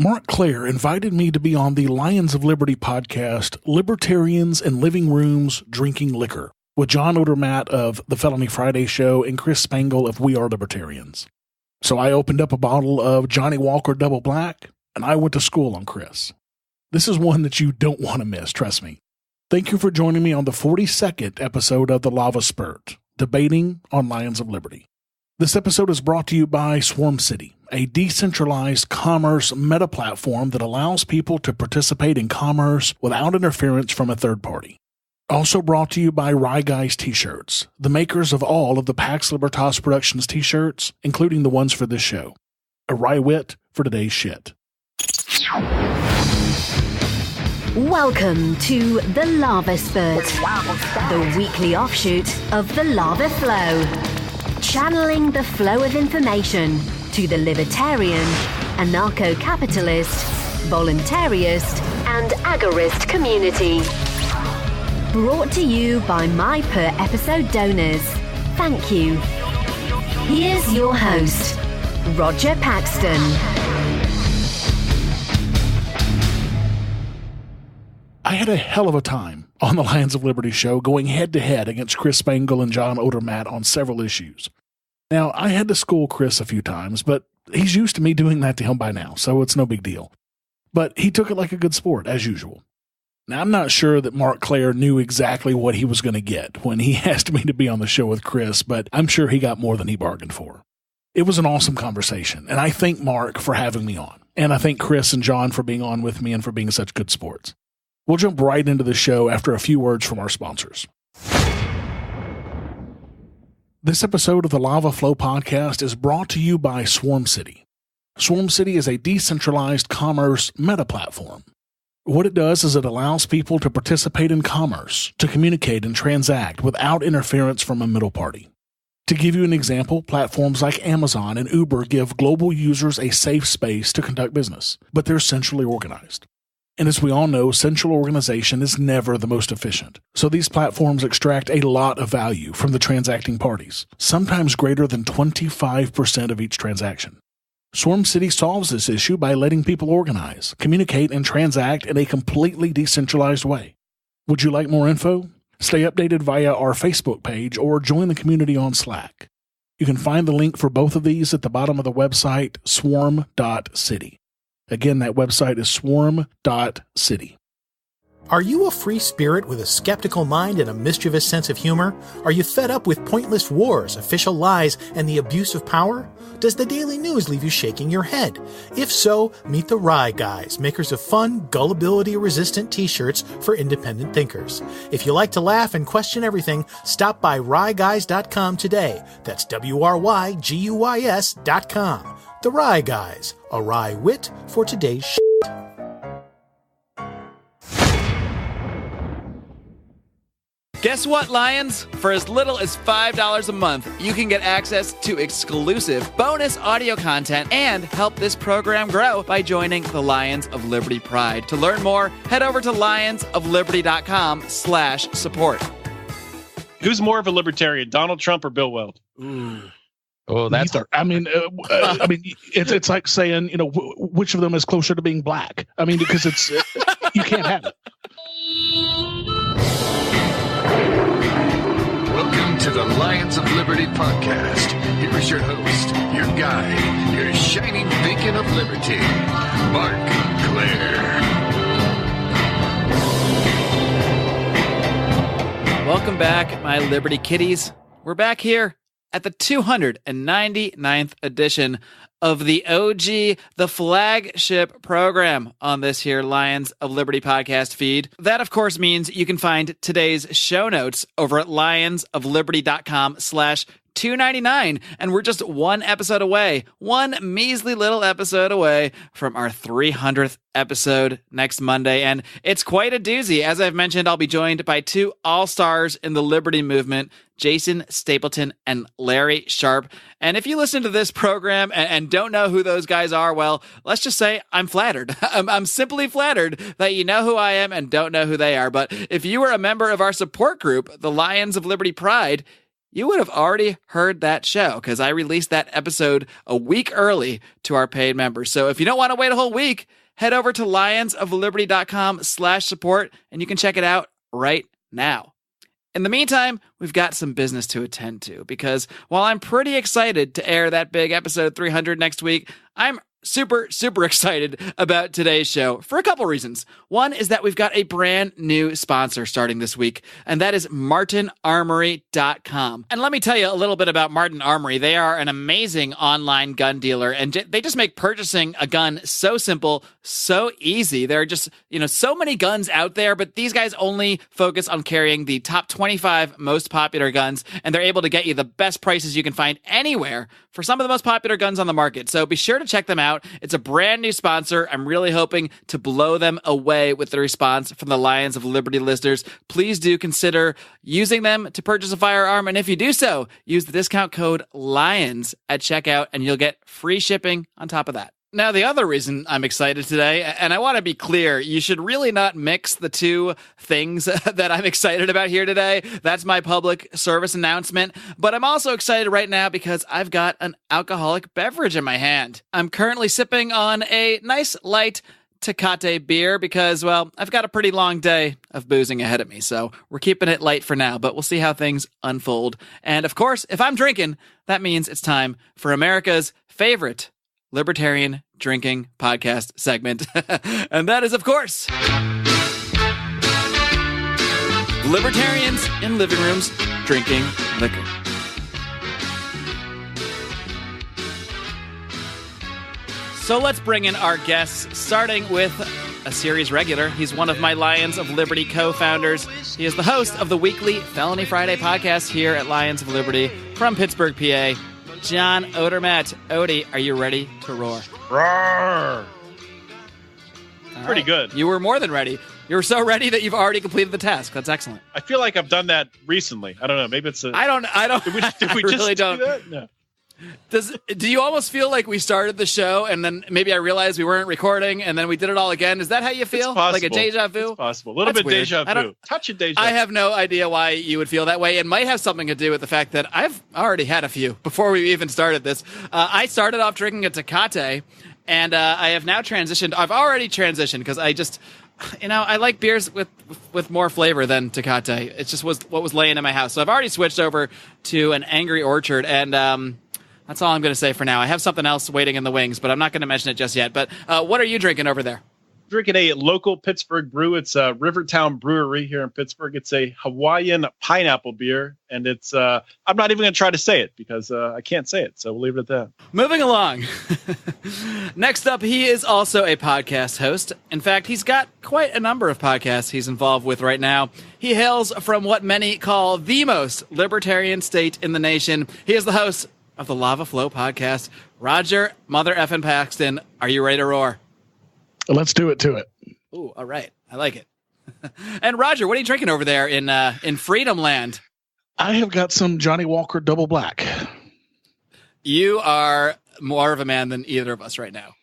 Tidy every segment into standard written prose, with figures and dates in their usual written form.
Marc Clair invited me to be on the Lions of Liberty podcast, Libertarians and Living Rooms Drinking Liquor, with John Odermatt of the Felony Friday show and Chris Spangle of We Are Libertarians. So I opened up a bottle of Johnny Walker Double Black, and I went to school on Chris. This is one that you don't want to miss, trust me. Thank you for joining me on the 42nd episode of the LAVA Spurt, debating on Lions of Liberty. This episode is brought to you by Swarm City, a decentralized commerce meta platform that allows people to participate in commerce without interference from a third party. Also brought to you by Wry Guys t-shirts, the makers of all of the Pax Libertas Productions t-shirts, including the ones for this show. A wry wit for today's shit. Welcome to the LAVA Spurt, the weekly offshoot of the Lava Flow. Channeling the flow of information to the libertarian, anarcho-capitalist, voluntarist, and agorist community. Brought to you by my per-episode donors. Thank you. Here's your host, Roger Paxton. I had a hell of a time on the Lions of Liberty show going head-to-head against Chris Spangle and John Odermatt on several issues. Now, I had to school Chris a few times, but he's used to me doing that to him by now, so it's no big deal. But he took it like a good sport, as usual. Now, I'm not sure that Marc Clair knew exactly what he was going to get when he asked me to be on the show with Chris, but I'm sure he got more than he bargained for. It was an awesome conversation, and I thank Marc for having me on, and I thank Chris and John for being on with me and for being such good sports. We'll jump right into the show after a few words from our sponsors. This episode of the Lava Flow podcast is brought to you by Swarm City. Swarm City is a decentralized commerce meta platform. What it does is it allows people to participate in commerce, to communicate and transact without interference from a middle party. To give you an example, platforms like Amazon and Uber give global users a safe space to conduct business, but they're centrally organized. And as we all know, central organization is never the most efficient. So these platforms extract a lot of value from the transacting parties, sometimes greater than 25% of each transaction. Swarm City solves this issue by letting people organize, communicate, and transact in a completely decentralized way. Would you like more info? Stay updated via our Facebook page or join the community on Slack. You can find the link for both of these at the bottom of the website, swarm.city. Again, that website is swarm.city. Are you a free spirit with a skeptical mind and a mischievous sense of humor? Are you fed up with pointless wars, official lies, and the abuse of power? Does the daily news leave you shaking your head? If so, meet the Wry Guys, makers of fun, gullibility-resistant t-shirts for independent thinkers. If you like to laugh and question everything, stop by wryguys.com today. That's WRYGUYS.com. The Wry Guys, a wry wit for today's shit. Guess what, Lions? For as little as $5 a month, you can get access to exclusive bonus audio content and help this program grow by joining the Lions of Liberty Pride. To learn more, head over to lionsofliberty.com/support. Who's more of a libertarian, Donald Trump or Bill Weld? Oh, that's Neither. It's like saying, which of them is closer to being black? I mean, because it's you can't have it. Welcome to the Lions of Liberty podcast. Here is your host, your guide, your shining beacon of liberty, Marc Clair. Welcome back, my Liberty Kitties. We're back here at the 299th edition of the OG, the flagship program on this here Lions of Liberty podcast feed. That, of course, means you can find today's show notes over at lionsofliberty.com/299. And we're just one episode away, one measly little episode away from our 300th episode next Monday. And it's quite a doozy. As I've mentioned, I'll be joined by two all-stars in the Liberty movement, Jason Stapleton and Larry Sharp. And if you listen to this program and don't know who those guys are, well, let's just say I'm flattered. I'm simply flattered that you know who I am and don't know who they are. But if you were a member of our support group, the Lions of Liberty Pride, you would have already heard that show because I released that episode a week early to our paid members. So if you don't want to wait a whole week, head over to lionsofliberty.com/support and you can check it out right now. In the meantime, we've got some business to attend to because while I'm pretty excited to air that big episode 300 next week, I'm super excited about today's show for a couple reasons. One is that we've got a brand new sponsor starting this week, and that is martinarmory.com. And let me tell you a little bit about Martin Armory. They are an amazing online gun dealer, and they just make purchasing a gun so simple, so easy. There are just, so many guns out there, but these guys only focus on carrying the top 25 most popular guns, and they're able to get you the best prices you can find anywhere for some of the most popular guns on the market. So be sure to check them out. It's a brand new sponsor. I'm really hoping to blow them away with the response from the Lions of Liberty listeners. Please do consider using them to purchase a firearm. And if you do so, use the discount code LIONS at checkout and you'll get free shipping on top of that. Now, the other reason I'm excited today, and I want to be clear, you should really not mix the two things that I'm excited about here today. That's my public service announcement. But I'm also excited right now because I've got an alcoholic beverage in my hand. I'm currently sipping on a nice light Tecate beer because, well, I've got a pretty long day of boozing ahead of me. So we're keeping it light for now, but we'll see how things unfold. And of course, if I'm drinking, that means it's time for America's favorite Libertarian drinking podcast segment. And that is, of course, Libertarians in Living Rooms Drinking Liquor. So let's bring in our guests, starting with a series regular. He's one of my Lions of Liberty co-founders. He is the host of the weekly Felony Friday podcast here at Lions of Liberty from Pittsburgh, PA. John Odermatt. Odie, are you ready to roar? Roar! Pretty right. good. You were more than ready. You were so ready that you've already completed the task. That's excellent. I feel like I've done that recently. I don't know. Maybe it's a... I don't. Did we I just really do don't. that? No. Do you almost feel like we started the show and then maybe I realized we weren't recording and then we did it all again? Is that how you feel? It's possible. Like a deja vu? It's possible. A little That's bit weird. deja vu. Touch of deja vu. I have no idea why you would feel that way. It might have something to do with the fact that I've already had a few before we even started this. I started off drinking a Tecate and I have now transitioned. I've already transitioned because I just... I like beers with more flavor than Tecate. It just was what was laying in my house. So I've already switched over to an Angry Orchard, and that's all I'm going to say for now. I have something else waiting in the wings, but I'm not going to mention it just yet. But what are you drinking over there? Drinking a local Pittsburgh brew. It's a Rivertown Brewery here in Pittsburgh. It's a Hawaiian pineapple beer, and it's I'm not even going to try to say it because I can't say it, so we'll leave it at that. Moving along. Next up, he is also a podcast host. In fact, he's got quite a number of podcasts he's involved with right now. He hails from what many call the most libertarian state in the nation. He is the host of the Lava Flow podcast. Roger Mother Effin Paxton, are you ready to roar? Let's do it to it. Ooh, all right. I like it. And Roger, what are you drinking over there in Freedom Land? I have got some Johnny Walker Double Black. You are more of a man than either of us right now.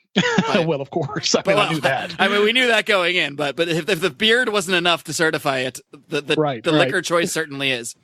Well, of course. I knew that. I mean, we knew that going in, but if the beard wasn't enough to certify it, the liquor choice certainly is.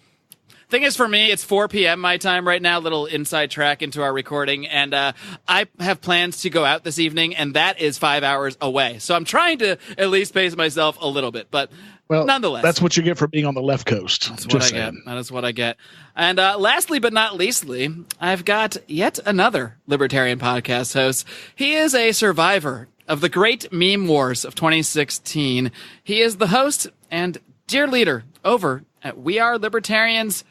Thing is, for me, it's 4 p.m. my time right now, little inside track into our recording, and I have plans to go out this evening, and that is 5 hours away. So I'm trying to at least pace myself a little bit, but nonetheless. That's what you get for being on the left coast. That's what I get. That is what I get. And lastly but not leastly, I've got yet another Libertarian podcast host. He is a survivor of the great meme wars of 2016. He is the host and dear leader over at We Are Libertarians.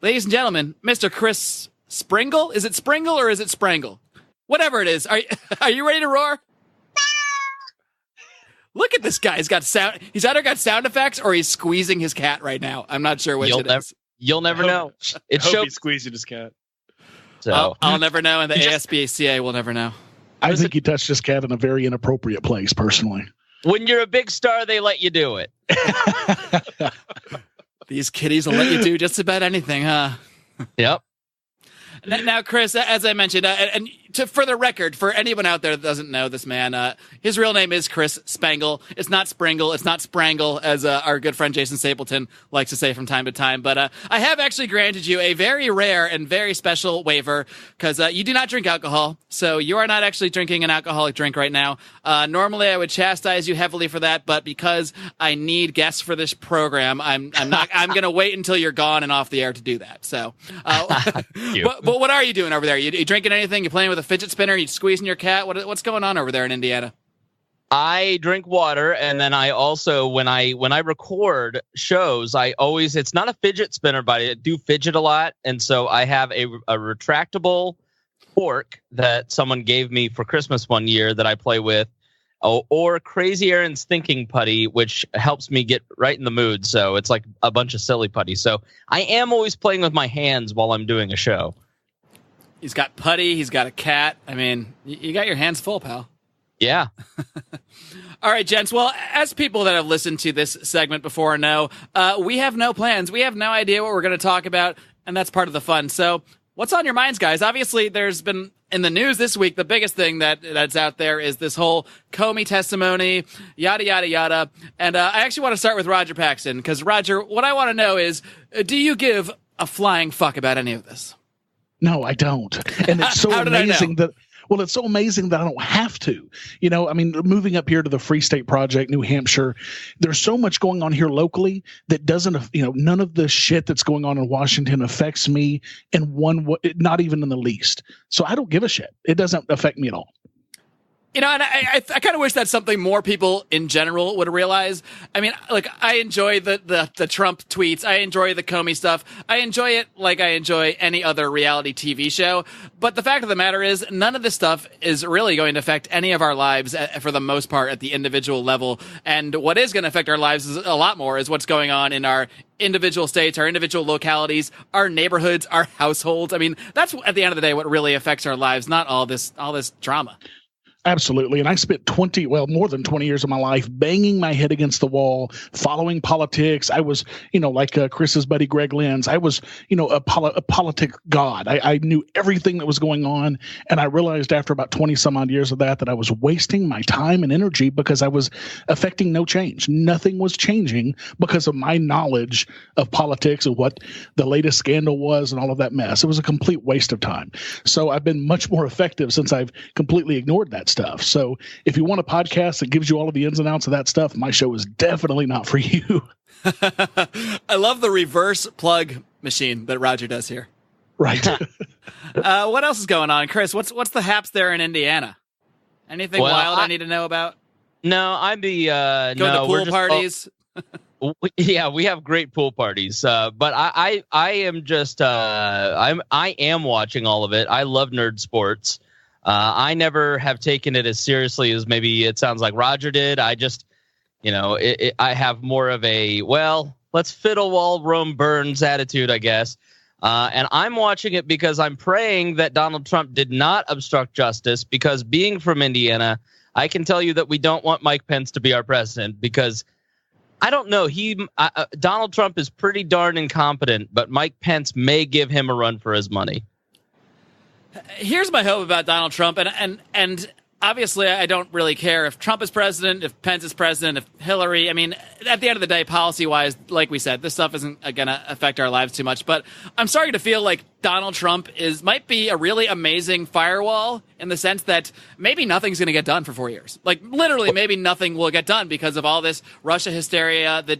Ladies and gentlemen, Mr. Chris Spangle. Is it Spangle or is it Spangle? Whatever it is. Are you ready to roar? Look at this guy. He's got sound. He's either got sound effects or he's squeezing his cat right now. I'm not sure which it is. You'll never know. I hope he's squeezing his cat. So I'll never know, and the ASPCA will never know. I think he touched his cat in a very inappropriate place, personally. When you're a big star, they let you do it. These kitties will let you do just about anything, huh? Yep. Now, Chris, as I mentioned, and for the record, for anyone out there that doesn't know this man, his real name is Chris Spangle. It's not Springle. It's not Sprangle, as our good friend Jason Stapleton likes to say from time to time. But I have actually granted you a very rare and very special waiver because you do not drink alcohol. So you are not actually drinking an alcoholic drink right now. Normally, I would chastise you heavily for that, but because I need guests for this program, I'm going to wait until you're gone and off the air to do that. So, but what are you doing over there? You drinking anything? You playing with a fidget spinner? You squeezing your cat? What's going on over there in Indiana? I drink water, and then I also, when I record shows, it's not a fidget spinner, but I do fidget a lot, and so I have a retractable fork that someone gave me for Christmas one year that I play with, or Crazy Aaron's thinking putty, which helps me get right in the mood. So it's like a bunch of silly putty. So I am always playing with my hands while I'm doing a show. He's got putty. He's got a cat. I mean, you got your hands full, pal. Yeah. All right, gents. Well, as people that have listened to this segment before know, we have no plans. We have no idea what we're going to talk about, and that's part of the fun. So what's on your minds, guys? Obviously, there's been in the news this week, the biggest thing that's out there is this whole Comey testimony, yada, yada, yada. And I actually want to start with Roger Paxton, because, Roger, what I want to know is, do you give a flying fuck about any of this? No, I don't. And it's so amazing that, well, it's so amazing that I don't have to. You know, I mean, moving up here to the Free State Project, New Hampshire, there's so much going on here locally that doesn't, none of the shit that's going on in Washington affects me in not even in the least. So I don't give a shit. It doesn't affect me at all. You know, and I kind of wish that's something more people in general would realize. I mean, like, I enjoy the Trump tweets. I enjoy the Comey stuff. I enjoy it like I enjoy any other reality TV show. But the fact of the matter is, none of this stuff is really going to affect any of our lives for the most part at the individual level. And what is going to affect our lives is a lot more is what's going on in our individual states, our individual localities, our neighborhoods, our households. I mean, that's at the end of the day what really affects our lives, not all this drama. Absolutely. And I spent more than 20 years of my life banging my head against the wall, following politics. I was, like Chris's buddy Greg Lenz, I was, a politic god. I knew everything that was going on. And I realized after about 20 some odd years of that I was wasting my time and energy because I was affecting no change. Nothing was changing because of my knowledge of politics and what the latest scandal was and all of that mess. It was a complete waste of time. So I've been much more effective since I've completely ignored that stuff. So if you want a podcast that gives you all of the ins and outs of that stuff, my show is definitely not for you. I love the reverse plug machine that Roger does here. Right. What else is going on, Chris? What's the haps there in Indiana? Anything wild I need to know about? No, I'm going to pool parties. Yeah, we have great pool parties. But I am just I am watching all of it. I love nerd sports. I never have taken it as seriously as maybe it sounds like Roger did. I just, I have more of a, let's fiddle while Rome burns attitude, I guess. And I'm watching it because I'm praying that Donald Trump did not obstruct justice, because being from Indiana, I can tell you that we don't want Mike Pence to be our president, because I don't know. Donald Trump is pretty darn incompetent, but Mike Pence may give him a run for his money. Here's my hope about Donald Trump, and obviously I don't really care if Trump is president, if Pence is president, if Hillary. I mean, at the end of the day, policy-wise, like we said, this stuff isn't going to affect our lives too much. But I'm starting to feel like Donald Trump might be a really amazing firewall in the sense that maybe nothing's going to get done for 4 years. Like, literally, maybe nothing will get done because of all this Russia hysteria. The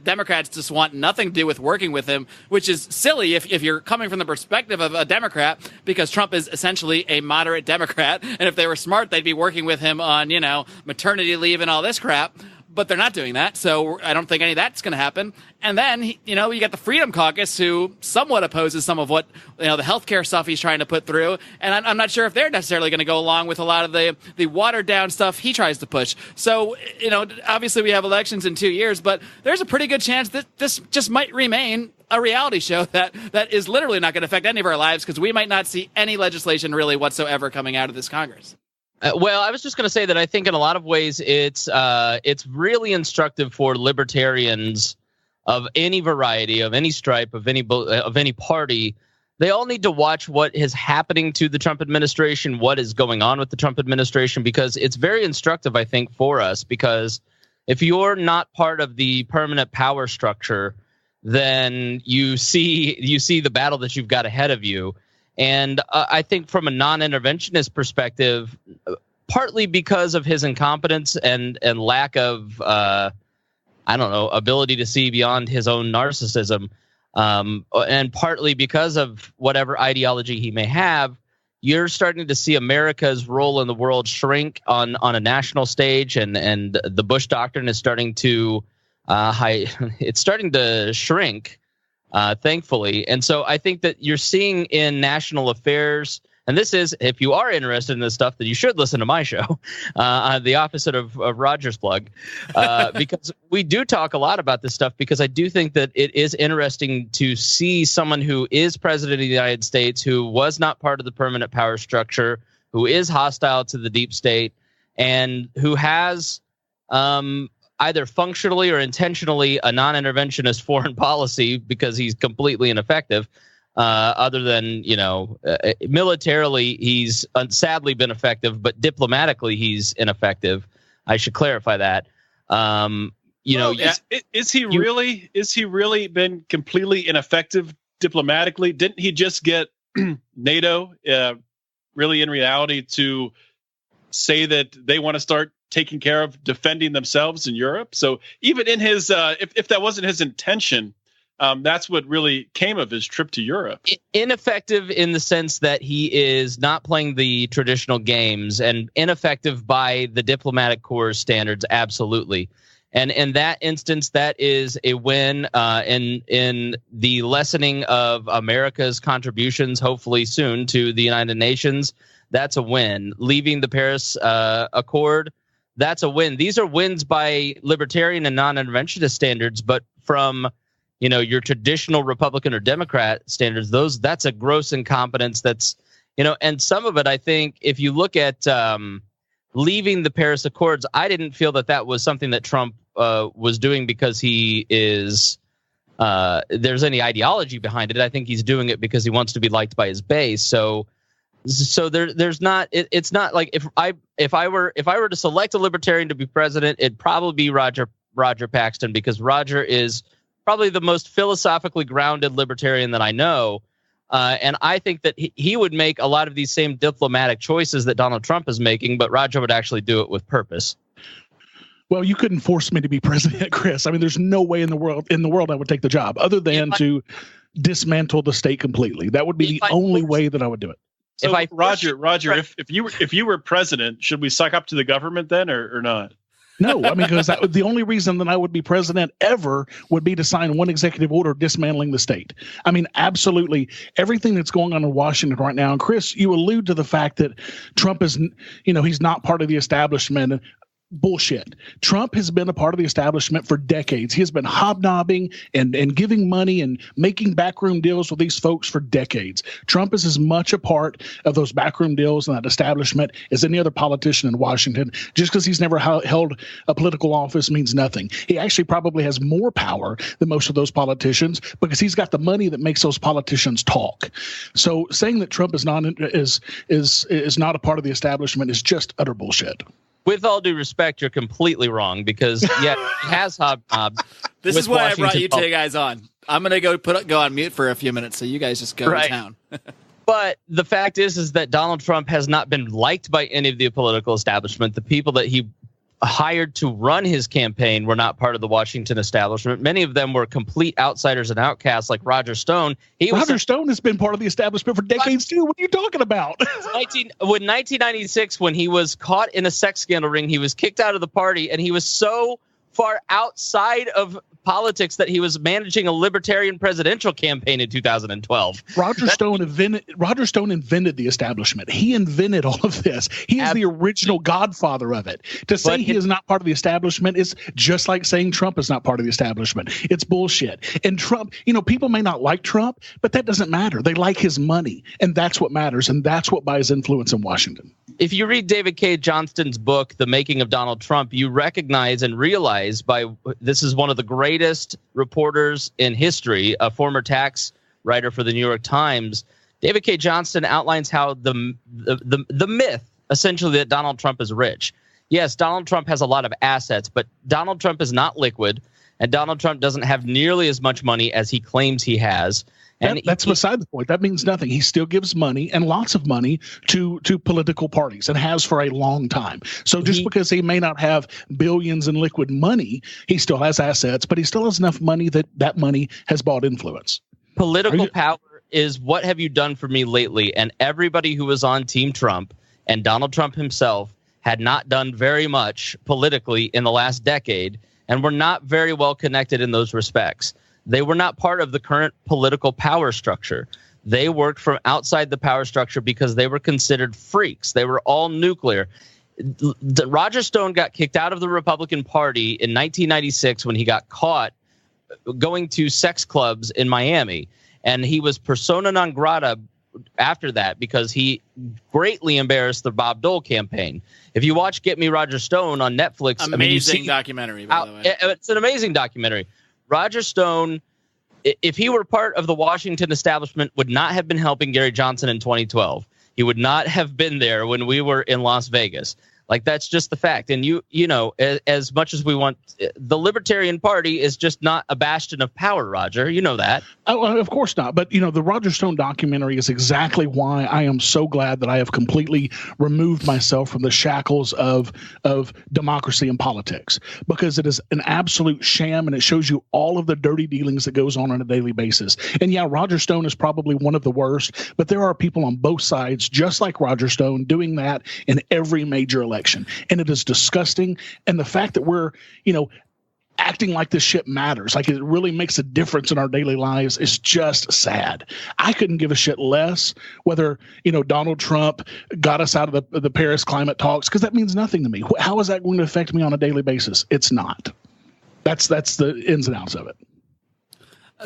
Democrats just want nothing to do with working with him, which is silly if you're coming from the perspective of a Democrat, because Trump is essentially a moderate Democrat. And if they were smart, they'd be working with him on, maternity leave and all this crap. But they're not doing that, so I don't think any of that's going to happen. And then, you got the Freedom Caucus, who somewhat opposes some of what, the healthcare stuff he's trying to put through. And I'm not sure if they're necessarily going to go along with a lot of the watered-down stuff he tries to push. So, obviously we have elections in 2 years, but there's a pretty good chance that this just might remain a reality show that is literally not going to affect any of our lives, because we might not see any legislation really whatsoever coming out of this Congress. Well, I was just going to say that I think in a lot of ways it's really instructive for libertarians of any variety, of any stripe, of any party, they all need to watch what is happening to the Trump administration, what is going on with the Trump administration, because it's very instructive, I think, for us. Because if you're not part of the permanent power structure, then you see the battle that you've got ahead of you. And I think from a non-interventionist perspective, partly because of his incompetence and lack of, ability to see beyond his own narcissism, and partly because of whatever ideology he may have, you're starting to see America's role in the world shrink on a national stage, and the Bush doctrine is starting to it's starting to shrink, thankfully. And so I think that you're seeing in national affairs, and this is, if you are interested in this stuff, then you should listen to my show, the opposite of Roger's plug, because we do talk a lot about this stuff, because I do think that it is interesting to see someone who is president of the United States, who was not part of the permanent power structure, who is hostile to the deep state, and who has either functionally or intentionally a non-interventionist foreign policy, because he's completely ineffective. Other than, militarily, he's sadly been effective, but diplomatically, he's ineffective. I should clarify that. Is he really been completely ineffective diplomatically? Didn't he just get NATO really in reality to say that they want to start taking care of defending themselves in Europe? So even in his, if that wasn't his intention, that's what really came of his trip to Europe. Ineffective in the sense that he is not playing the traditional games, and ineffective by the diplomatic corps standards, absolutely. And in that instance, that is a win in the lessening of America's contributions, hopefully soon, to the United Nations. That's a win. Leaving the Paris Accord, that's a win. These are wins by libertarian and non-interventionist standards, but from your traditional Republican or Democrat standards, that's a gross incompetence. That's, and some of it, I think, if you look at leaving the Paris Accords, I didn't feel that was something that Trump was doing because he is, there's any ideology behind it. I think he's doing it because he wants to be liked by his base. So there's not, it's not like if I were to select a libertarian to be president, it'd probably be Roger Paxton, because Roger is probably the most philosophically grounded libertarian that I know. And I think that he would make a lot of these same diplomatic choices that Donald Trump is making, but Roger would actually do it with purpose. Well, you couldn't force me to be president, Chris. I mean, there's no way in the world I would take the job other than to dismantle the state completely. That would be the only way that I would do it. So, Roger, if you were president, should we suck up to the government then, or not? No, I mean, because the only reason that I would be president ever would be to sign one executive order dismantling the state. I mean, absolutely everything that's going on in Washington right now. And Chris, you allude to the fact that Trump is, he's not part of the establishment. Bullshit. Trump has been a part of the establishment for decades. He has been hobnobbing and giving money and making backroom deals with these folks for decades. Trump is as much a part of those backroom deals and that establishment as any other politician in Washington. Just because he's never held a political office means nothing. He actually probably has more power than most of those politicians because he's got the money that makes those politicians talk. So saying that Trump is not a part of the establishment is just utter bullshit. With all due respect, you're completely wrong, because he has hobnobbed. This is why I brought you two guys on. I'm gonna go on mute for a few minutes, so you guys just go to town. But the fact is that Donald Trump has not been liked by any of the political establishment. The people that he hired to run his campaign were not part of the Washington establishment. Many of them were complete outsiders and outcasts, like Roger Stone. Roger Stone has been part of the establishment for decades too. What are you talking about? 1996, when he was caught in a sex scandal ring, he was kicked out of the party, and he was so far outside of politics that he was managing a libertarian presidential campaign in 2012. Roger Stone invented the establishment. He invented all of this. He is the original godfather of it. To say he is not part of the establishment is just like saying Trump is not part of the establishment. It's bullshit. And Trump, people may not like Trump, but that doesn't matter. They like his money, and that's what matters, and that's what buys influence in Washington. If you read David K. Johnston's book, The Making of Donald Trump, you recognize and realize this is one of the greatest reporters in history, a former tax writer for the New York Times, David K. Johnston outlines how the myth, essentially, that Donald Trump is rich. Yes, Donald Trump has a lot of assets, but Donald Trump is not liquid, and Donald Trump doesn't have nearly as much money as he claims he has. And that's beside the point. That means nothing. He still gives money, and lots of money, to political parties, and has for a long time. So just because he may not have billions in liquid money, he still has assets, but he still has enough money that money has bought influence. Political power is what have you done for me lately? And everybody who was on Team Trump and Donald Trump himself had not done very much politically in the last decade, and were not very well connected in those respects. They were not part of the current political power structure. They worked from outside the power structure because they were considered freaks. They were all nuclear. Roger Stone got kicked out of the Republican Party in 1996 when he got caught going to sex clubs in Miami. And he was persona non grata after that because he greatly embarrassed the Bob Dole campaign. If you watch Get Me Roger Stone on Netflix, amazing documentary, by the way. It's an amazing documentary. Roger Stone, if he were part of the Washington establishment, would not have been helping Gary Johnson in 2012. He would not have been there when we were in Las Vegas. Like, that's just the fact. And you know, as much as we want, the Libertarian Party is just not a bastion of power, Roger. You know that. Oh, of course not. But, you know, the Roger Stone documentary is exactly why I am so glad that I have completely removed myself from the shackles of democracy and politics, because it is an absolute sham, and it shows you all of the dirty dealings that goes on a daily basis. And yeah, Roger Stone is probably one of the worst, but there are people on both sides, just like Roger Stone, doing that in every major election. And it is disgusting. And the fact that we're, you know, acting like this shit matters, like it really makes a difference in our daily lives, is just sad. I couldn't give a shit less whether, you know, Donald Trump got us out of the Paris climate talks, because that means nothing to me. How is that going to affect me on a daily basis? It's not. That's the ins and outs of it.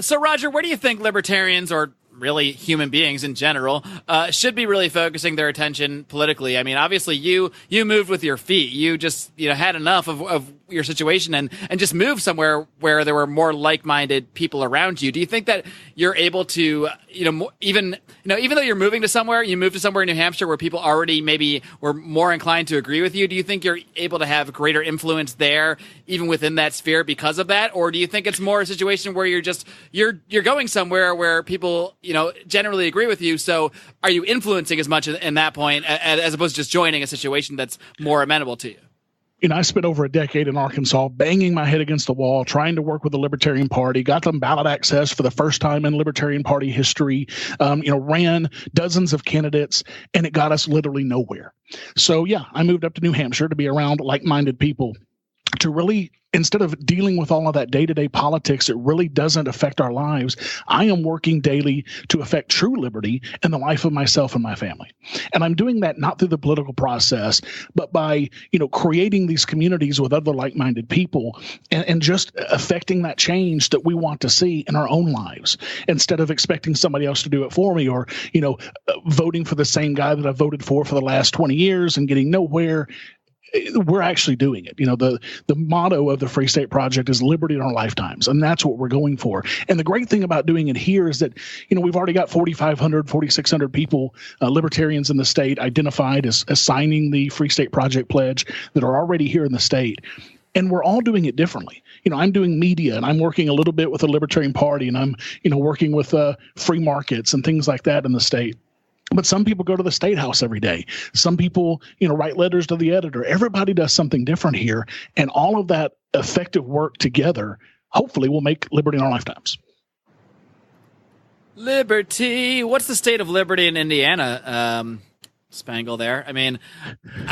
So, Roger, where do you think libertarians, or really human beings in general, should be really focusing their attention politically? I mean, obviously you moved with your feet. You just, you know, had enough of your situation and just moved somewhere where there were more like-minded people around you. Do you think that you're able to, even though you're moving to somewhere, you moved to somewhere in New Hampshire where people already maybe were more inclined to agree with you, do you think you're able to have greater influence there, even within that sphere, because of that? Or do you think it's more a situation where you're going somewhere where people, you know, generally agree with you? So are you influencing as much in that point as opposed to just joining a situation that's more amenable to you? You know, I spent over a decade in Arkansas banging my head against the wall, trying to work with the Libertarian Party, got them ballot access for the first time in Libertarian Party history, ran dozens of candidates, and it got us literally nowhere. So, yeah, I moved up to New Hampshire to be around like-minded people, to really, instead of dealing with all of that day-to-day politics, it really doesn't affect our lives. I am working daily to affect true liberty in the life of myself and my family. And I'm doing that not through the political process, but by, creating these communities with other like-minded people and just affecting that change that we want to see in our own lives, instead of expecting somebody else to do it for me, or, voting for the same guy that I voted for the last 20 years and getting nowhere. We're actually doing it. The motto of the Free State Project is liberty in our lifetimes, and that's what we're going for. And the great thing about doing it here is that, we've already got 4,500, 4,600 people, libertarians in the state, identified as signing the Free State Project pledge, that are already here in the state. And we're all doing it differently. I'm doing media, and I'm working a little bit with the Libertarian Party, and I'm, working with free markets and things like that in the state. But some people go to the State House every day. Some people, write letters to the editor. Everybody does something different here. And all of that effective work together, hopefully, will make liberty in our lifetimes. Liberty. What's the state of liberty in Indiana, Spangle there? I mean,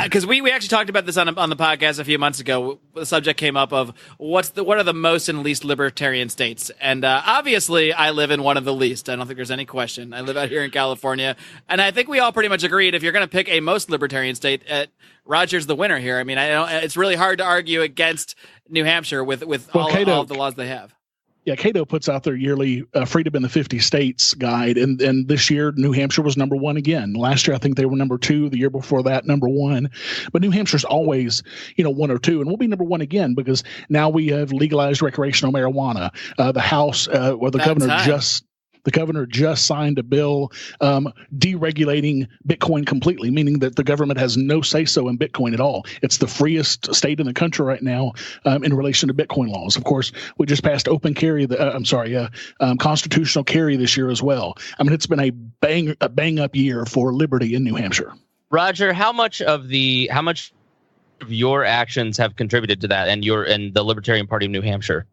because we actually talked about this on the podcast a few months ago. The subject came up of what are the most and least libertarian states, and obviously I live in one of the least. I don't think there's any question. I live out here in California, and I think we all pretty much agreed if you're going to pick a most libertarian state, Roger's the winner here. I mean, it's really hard to argue against New Hampshire with all of the laws they have. Yeah, Cato puts out their yearly Freedom in the 50 States guide, and this year New Hampshire was number one again. Last year I think they were number two. The year before that, number one. But New Hampshire's always, one or two, and we'll be number one again because now we have legalized recreational marijuana. The House, where the governor The governor just signed a bill deregulating Bitcoin completely, meaning that the government has no say-so in Bitcoin at all. It's the freest state in the country right now in relation to Bitcoin laws. Of course, we just passed constitutional carry this year as well. I mean, it's been a bang-up year for liberty in New Hampshire. Roger, how much of your actions have contributed to that, and the Libertarian Party of New Hampshire?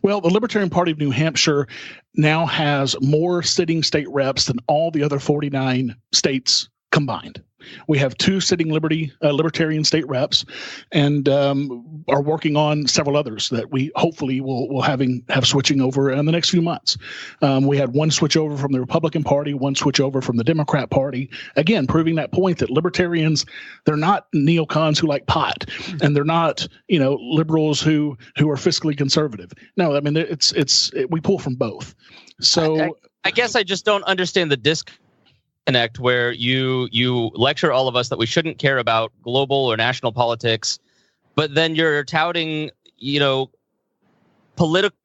Well, the Libertarian Party of New Hampshire now has more sitting state reps than all the other 49 states combined. We have 2 sitting libertarian state reps, and are working on several others that we hopefully will have switching over in the next few months. We had one switch over from the Republican Party, one switch over from the Democrat Party. Again, proving that point that libertarians, they're not neocons who like pot, and they're not liberals who are fiscally conservative. No, I mean we pull from both. So I guess I just don't understand the disconnect where you lecture all of us that we shouldn't care about global or national politics, but then you're touting, political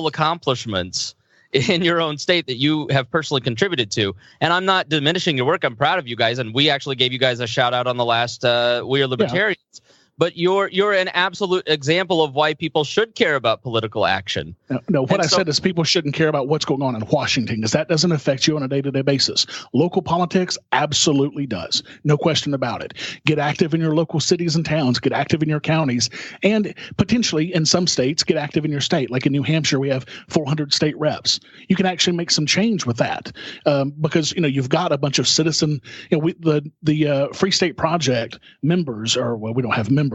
accomplishments in your own state that you have personally contributed to. And I'm not diminishing your work. I'm proud of you guys. And we actually gave you guys a shout out on the last We Are Libertarians. Yeah. But you're an absolute example of why people should care about political action. No, what I said is people shouldn't care about what's going on in Washington, because that doesn't affect you on a day-to-day basis. Local politics absolutely does. No question about it. Get active in your local cities and towns. Get active in your counties. And potentially, in some states, get active in your state. Like in New Hampshire, we have 400 state reps. You can actually make some change with that because, you've got a bunch of citizen, the Free State Project members, we don't have members,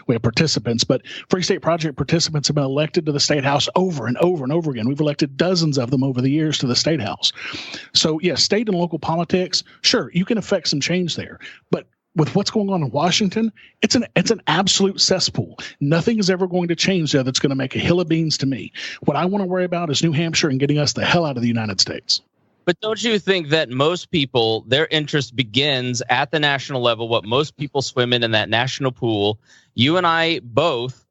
we have participants, but Free State Project participants have been elected to the State House over and over and over again. We've elected dozens of them over the years to the State House. So, yes, state and local politics, sure, you can affect some change there. But with what's going on in Washington, it's an absolute cesspool. Nothing is ever going to change there that's going to make a hill of beans to me. What I want to worry about is New Hampshire and getting us the hell out of the United States. But don't you think that most people, their interest begins at the national level, what most people swim in that national pool? You and I both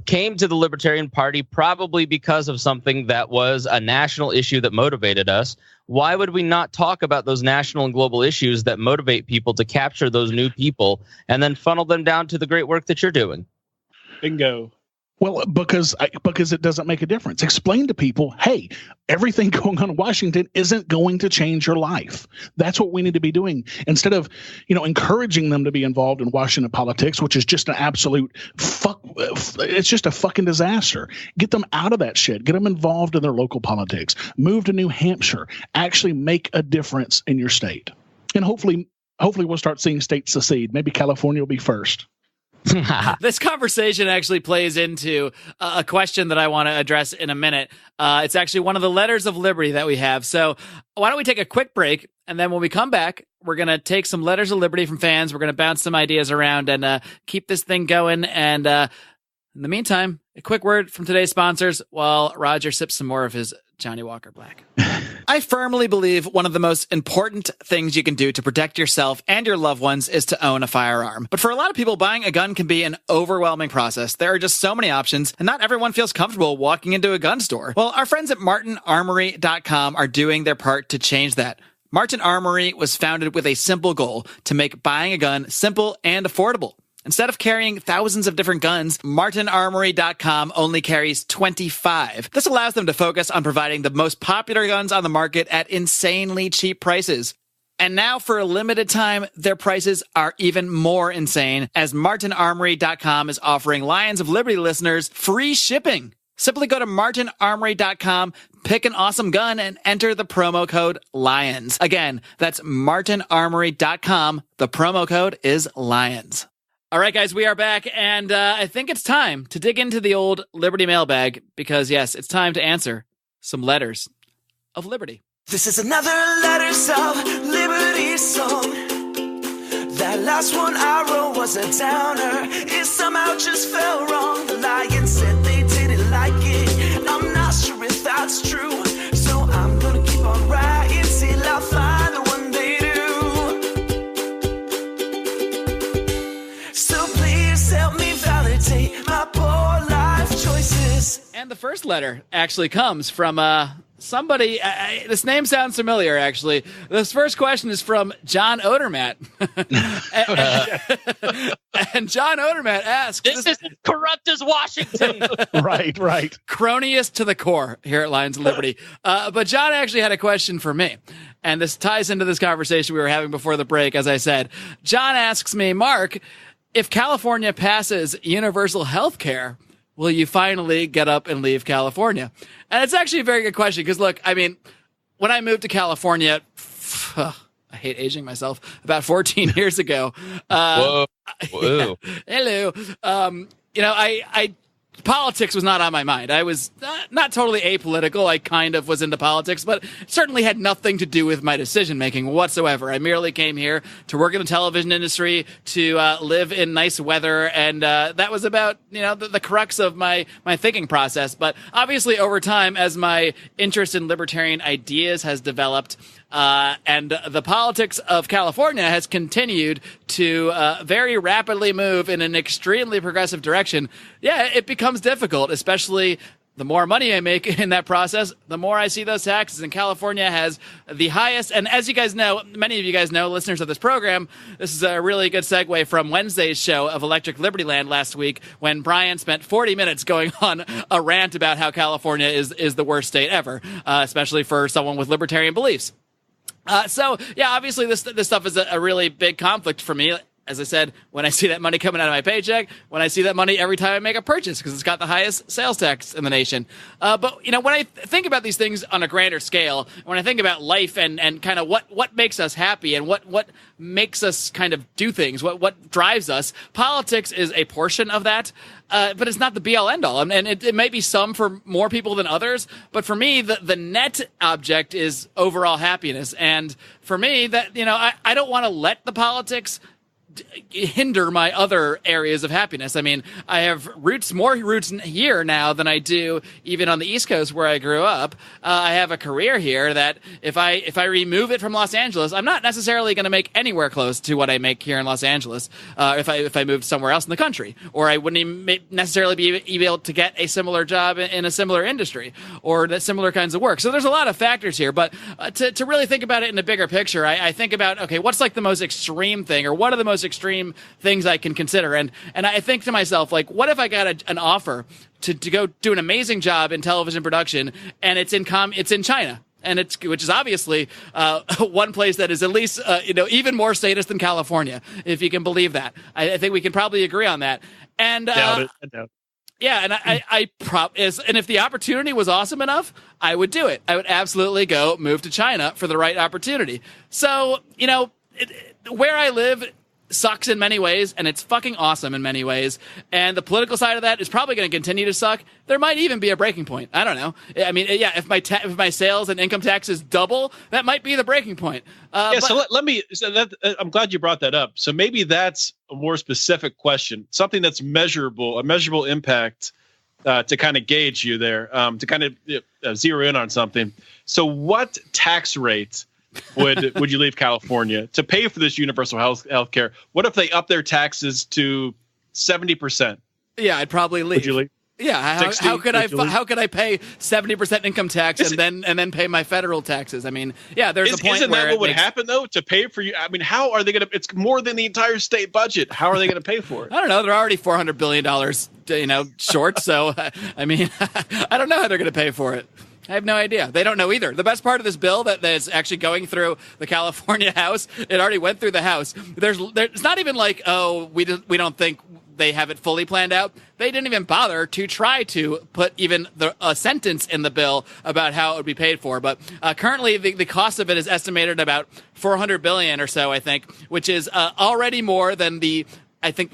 came to the Libertarian Party probably because of something that was a national issue that motivated us. Why would we not talk about those national and global issues that motivate people to capture those new people and then funnel them down to the great work that you're doing? Bingo. Well, because it doesn't make a difference. Explain to people, hey, everything going on in Washington isn't going to change your life. That's what we need to be doing instead of, encouraging them to be involved in Washington politics, which is just an absolute it's just a fucking disaster. Get them out of that shit. Get them involved in their local politics. Move to New Hampshire. Actually make a difference in your state. And hopefully we'll start seeing states secede. Maybe California will be first. This conversation actually plays into a question that I want to address in a minute. It's actually one of the letters of liberty that we have. So why don't we take a quick break, and then when we come back, we're going to take some letters of liberty from fans. We're going to bounce some ideas around and keep this thing going. And in the meantime, a quick word from today's sponsors while Roger sips some more of his Johnny Walker Black. I firmly believe one of the most important things you can do to protect yourself and your loved ones is to own a firearm. But for a lot of people, buying a gun can be an overwhelming process. There are just so many options, and not everyone feels comfortable walking into a gun store. Well, our friends at martinarmory.com are doing their part to change that. Martin Armory was founded with a simple goal: to make buying a gun simple and affordable. Instead of carrying thousands of different guns, martinarmory.com only carries 25. This allows them to focus on providing the most popular guns on the market at insanely cheap prices. And now, for a limited time, their prices are even more insane, as martinarmory.com is offering Lions of Liberty listeners free shipping. Simply go to martinarmory.com, pick an awesome gun, and enter the promo code LIONS. Again, that's martinarmory.com. The promo code is LIONS. All right, guys, we are back, and I think it's time to dig into the old Liberty mailbag because, yes, it's time to answer some letters of liberty. This is another Letters of Liberty song. That last one I wrote was a downer. It somehow just fell wrong. The Lions said they didn't like it. I'm not sure if that's true, so I'm gonna keep on writing till I find the one they do. So please help me validate my poor life choices. And the first letter actually comes from somebody, this name sounds familiar, actually. This first question is from John Odermatt. and John Odermatt asks... This is corrupt as Washington. Right. Cronyist to the core here at Lions of Liberty. But John actually had a question for me. And this ties into this conversation we were having before the break, as I said. John asks me, Mark, if California passes universal health care, will you finally get up and leave California? And it's actually a very good question because, look, I mean, when I moved to California, I hate aging myself, about 14 years ago. Whoa. Hello. I politics was not on my mind. I was not totally apolitical. I kind of was into politics, but it certainly had nothing to do with my decision-making whatsoever. I merely came here to work in the television industry, to live in nice weather, and that was about, the crux of my thinking process. But obviously, over time, as my interest in libertarian ideas has developed, and the politics of California has continued to very rapidly move in an extremely progressive direction, it becomes difficult, especially the more money I make in that process, the more I see those taxes. And California has the highest. And as you guys know, many of you guys know, listeners of this program, this is a really good segue from Wednesday's show of Electric Liberty Land last week, when Brian spent 40 minutes going on a rant about how California is the worst state ever, especially for someone with libertarian beliefs. Obviously this stuff is a really big conflict for me. As I said, when I see that money coming out of my paycheck, when I see that money every time I make a purchase, because it's got the highest sales tax in the nation. But when I think about these things on a grander scale, when I think about life and kind of what makes us happy and what makes us kind of do things, what drives us, politics is a portion of that. But it's not the be-all, end-all. And it may be some for more people than others. But for me, the net object is overall happiness. And for me, that I don't want to let the politics hinder my other areas of happiness. I mean, I have more roots here now than I do even on the East Coast where I grew up. I have a career here that if I remove it from Los Angeles, I'm not necessarily going to make anywhere close to what I make here in Los Angeles. If I moved somewhere else in the country, or I wouldn't even necessarily be able to get a similar job in a similar industry or similar kinds of work. So there's a lot of factors here, but to really think about it in a bigger picture, I think about, okay, what's like the most extreme thing, or what are the most extreme things I can consider? And I think to myself, like, what if I got an offer to go do an amazing job in television production, and it's in China, and which is obviously one place that is at least even more statist than California, if you can believe that. I think we can probably agree on that. And doubt it. I doubt. Yeah, and and if the opportunity was awesome enough, I would do it. I would absolutely go move to China for the right opportunity. So where I live sucks in many ways, and it's fucking awesome in many ways. And the political side of that is probably going to continue to suck. There might even be a breaking point. I don't know. I mean, if my sales and income taxes double, that might be the breaking point. So let me. I'm glad you brought that up. So maybe that's a more specific question, something that's measurable, a measurable impact to kind of gauge you there, to kind of zero in on something. So, what tax rate would you leave California to pay for this universal health care? What if they up their taxes to 70%? Yeah, I'd probably leave. Would you leave? Yeah, how could I pay 70% income tax and then pay my federal taxes? I mean, yeah, there's a point isn't where that what would happen though, to pay for you? I mean, how are they going to? It's more than the entire state budget. How are they going to pay for it? I don't know. They're already $400 billion, short. So I mean, I don't know how they're going to pay for it. I have no idea. They don't know either. The best part of this bill that is actually going through the California House, it already went through the House. It's not even like, we don't think they have it fully planned out. They didn't even bother to try to put even a sentence in the bill about how it would be paid for. But currently, the cost of it is estimated about $400 billion or so, I think, which is already more than the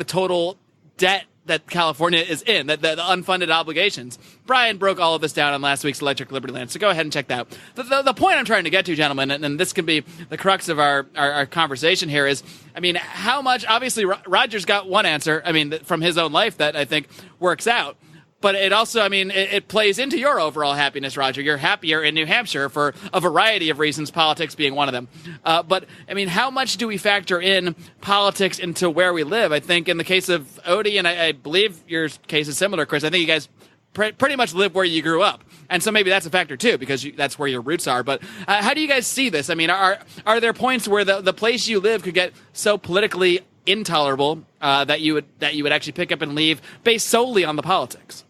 total debt that California is in, the unfunded obligations. Brian broke all of this down on last week's Electric Liberty Land, so go ahead and check that out. The point I'm trying to get to, gentlemen, and this can be the crux of our conversation here, is, I mean, how much, obviously, Roger's got one answer, I mean, from his own life that I think works out. But it also, I mean, it plays into your overall happiness, Roger. You're happier in New Hampshire for a variety of reasons, politics being one of them. But, I mean, how much do we factor in politics into where we live? I think in the case of Odie, and I believe your case is similar, Chris, I think you guys pretty much live where you grew up. And so maybe that's a factor too, because that's where your roots are. But how do you guys see this? I mean, are there points where the place you live could get so politically intolerable that you would actually pick up and leave based solely on the politics?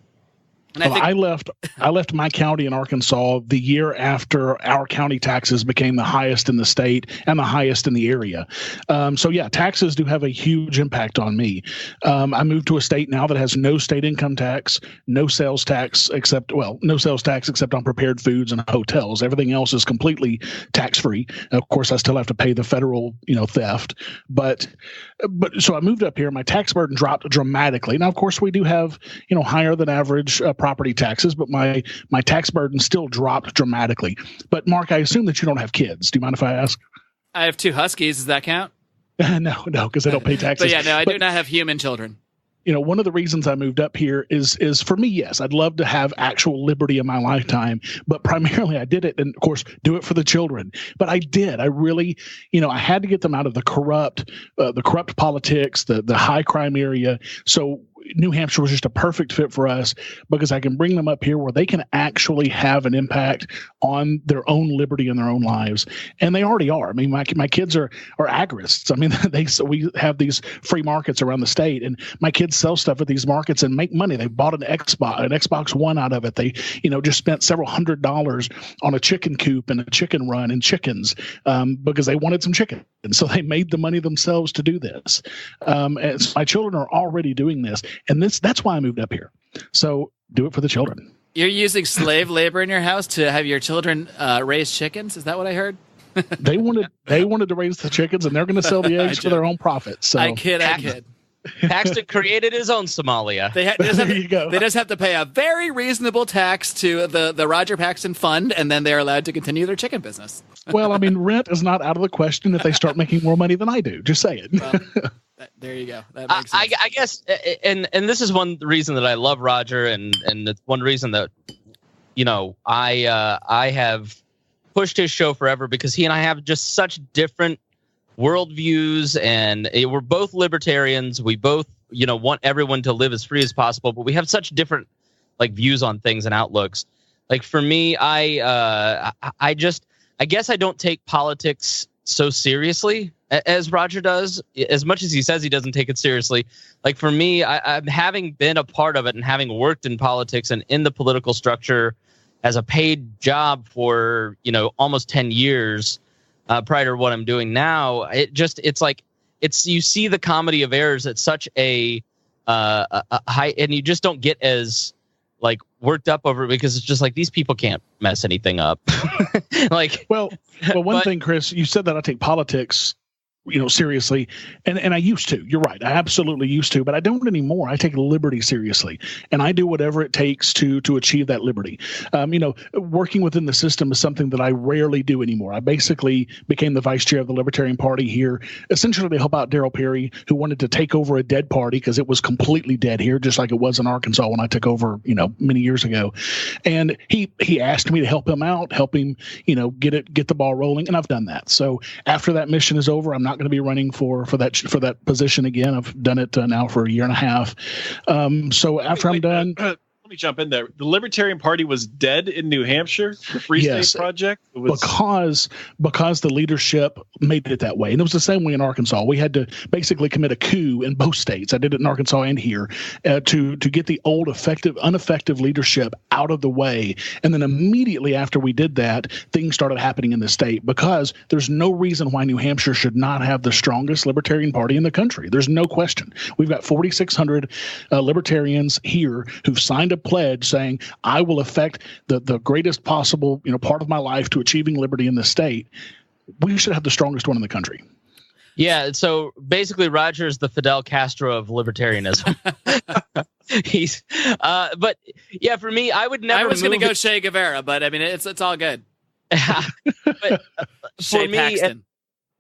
And I left my county in Arkansas the year after our county taxes became the highest in the state and the highest in the area. So yeah, taxes do have a huge impact on me. I moved to a state now that has no state income tax, no sales tax except on prepared foods and hotels. Everything else is completely tax free. Of course, I still have to pay the federal, theft, but so I moved up here. My tax burden dropped dramatically. Now, of course, we do have, higher than average property taxes, but my tax burden still dropped dramatically. But Mark, I assume that you don't have kids. Do you mind if I ask? I have 2 huskies. Does that count? No, because they don't pay taxes. But yeah, no, I do not have human children. One of the reasons I moved up here is for me, yes, I'd love to have actual liberty in my lifetime, but primarily I did it, and of course, do it for the children. But I did. I really, I had to get them out of the corrupt politics, the high crime area. So New Hampshire was just a perfect fit for us because I can bring them up here where they can actually have an impact on their own liberty in their own lives. And they already are. I mean, my kids are agorists. I mean, we have these free markets around the state, and my kids sell stuff at these markets and make money. They bought an Xbox One out of it. They, just spent several $100s on a chicken coop and a chicken run and chickens because they wanted some chicken. And so they made the money themselves to do this. And so my children are already doing this. And that's why I moved up here. So do it for the children. You're using slave labor in your house to have your children raise chickens? Is that what I heard? They wanted to raise the chickens, and they're going to sell the eggs for their own profit. So I kid. Paxton created his own Somalia. They just have to pay a very reasonable tax to the Roger Paxton Fund, and then they're allowed to continue their chicken business. Well, I mean, rent is not out of the question if they start making more money than I do. Just saying. Well, there you go. That makes sense. I guess, and this is one reason that I love Roger, and it's one reason that I have pushed his show forever, because he and I have just such different worldviews, and we're both libertarians. We both want everyone to live as free as possible, but we have such different views on things and outlooks. Like for me, I guess I don't take politics so seriously as Roger does, as much as he says he doesn't take it seriously. Like for me, I'm having been a part of it and having worked in politics and in the political structure as a paid job for, almost 10 years prior to what I'm doing now. You see the comedy of errors at such a high, and you just don't get as worked up over it, because it's just these people can't mess anything up. One thing, Chris, you said that I take politics seriously. And I used to. You're right. I absolutely used to, but I don't anymore. I take liberty seriously, and I do whatever it takes to achieve that liberty. Working within the system is something that I rarely do anymore. I basically became the vice chair of the Libertarian Party here, essentially to help out Darryl Perry, who wanted to take over a dead party because it was completely dead here, just like it was in Arkansas when I took over, many years ago. And he asked me to help him out, help him, get the ball rolling, and I've done that. So after that mission is over, I'm not going to be running for that position again. I've done it now for a year and a half. So after I'm done, let me jump in there. The Libertarian Party was dead in New Hampshire. The Free State Project because the leadership made it that way, and it was the same way in Arkansas. We had to basically commit a coup in both states. I did it in Arkansas and here to get the old ineffective leadership out of the way, and then immediately after we did that, things started happening in the state, because there's no reason why New Hampshire should not have the strongest Libertarian Party in the country. There's no question. We've got 4,600 libertarians here who've signed a pledge saying, I will affect the greatest possible part of my life to achieving liberty in the state. We should have the strongest one in the country. Yeah, so basically Roger's the Fidel Castro of libertarianism. But yeah, for me, I would never. I was going to go Che Guevara, but I mean, it's all good. But for me, Paxton.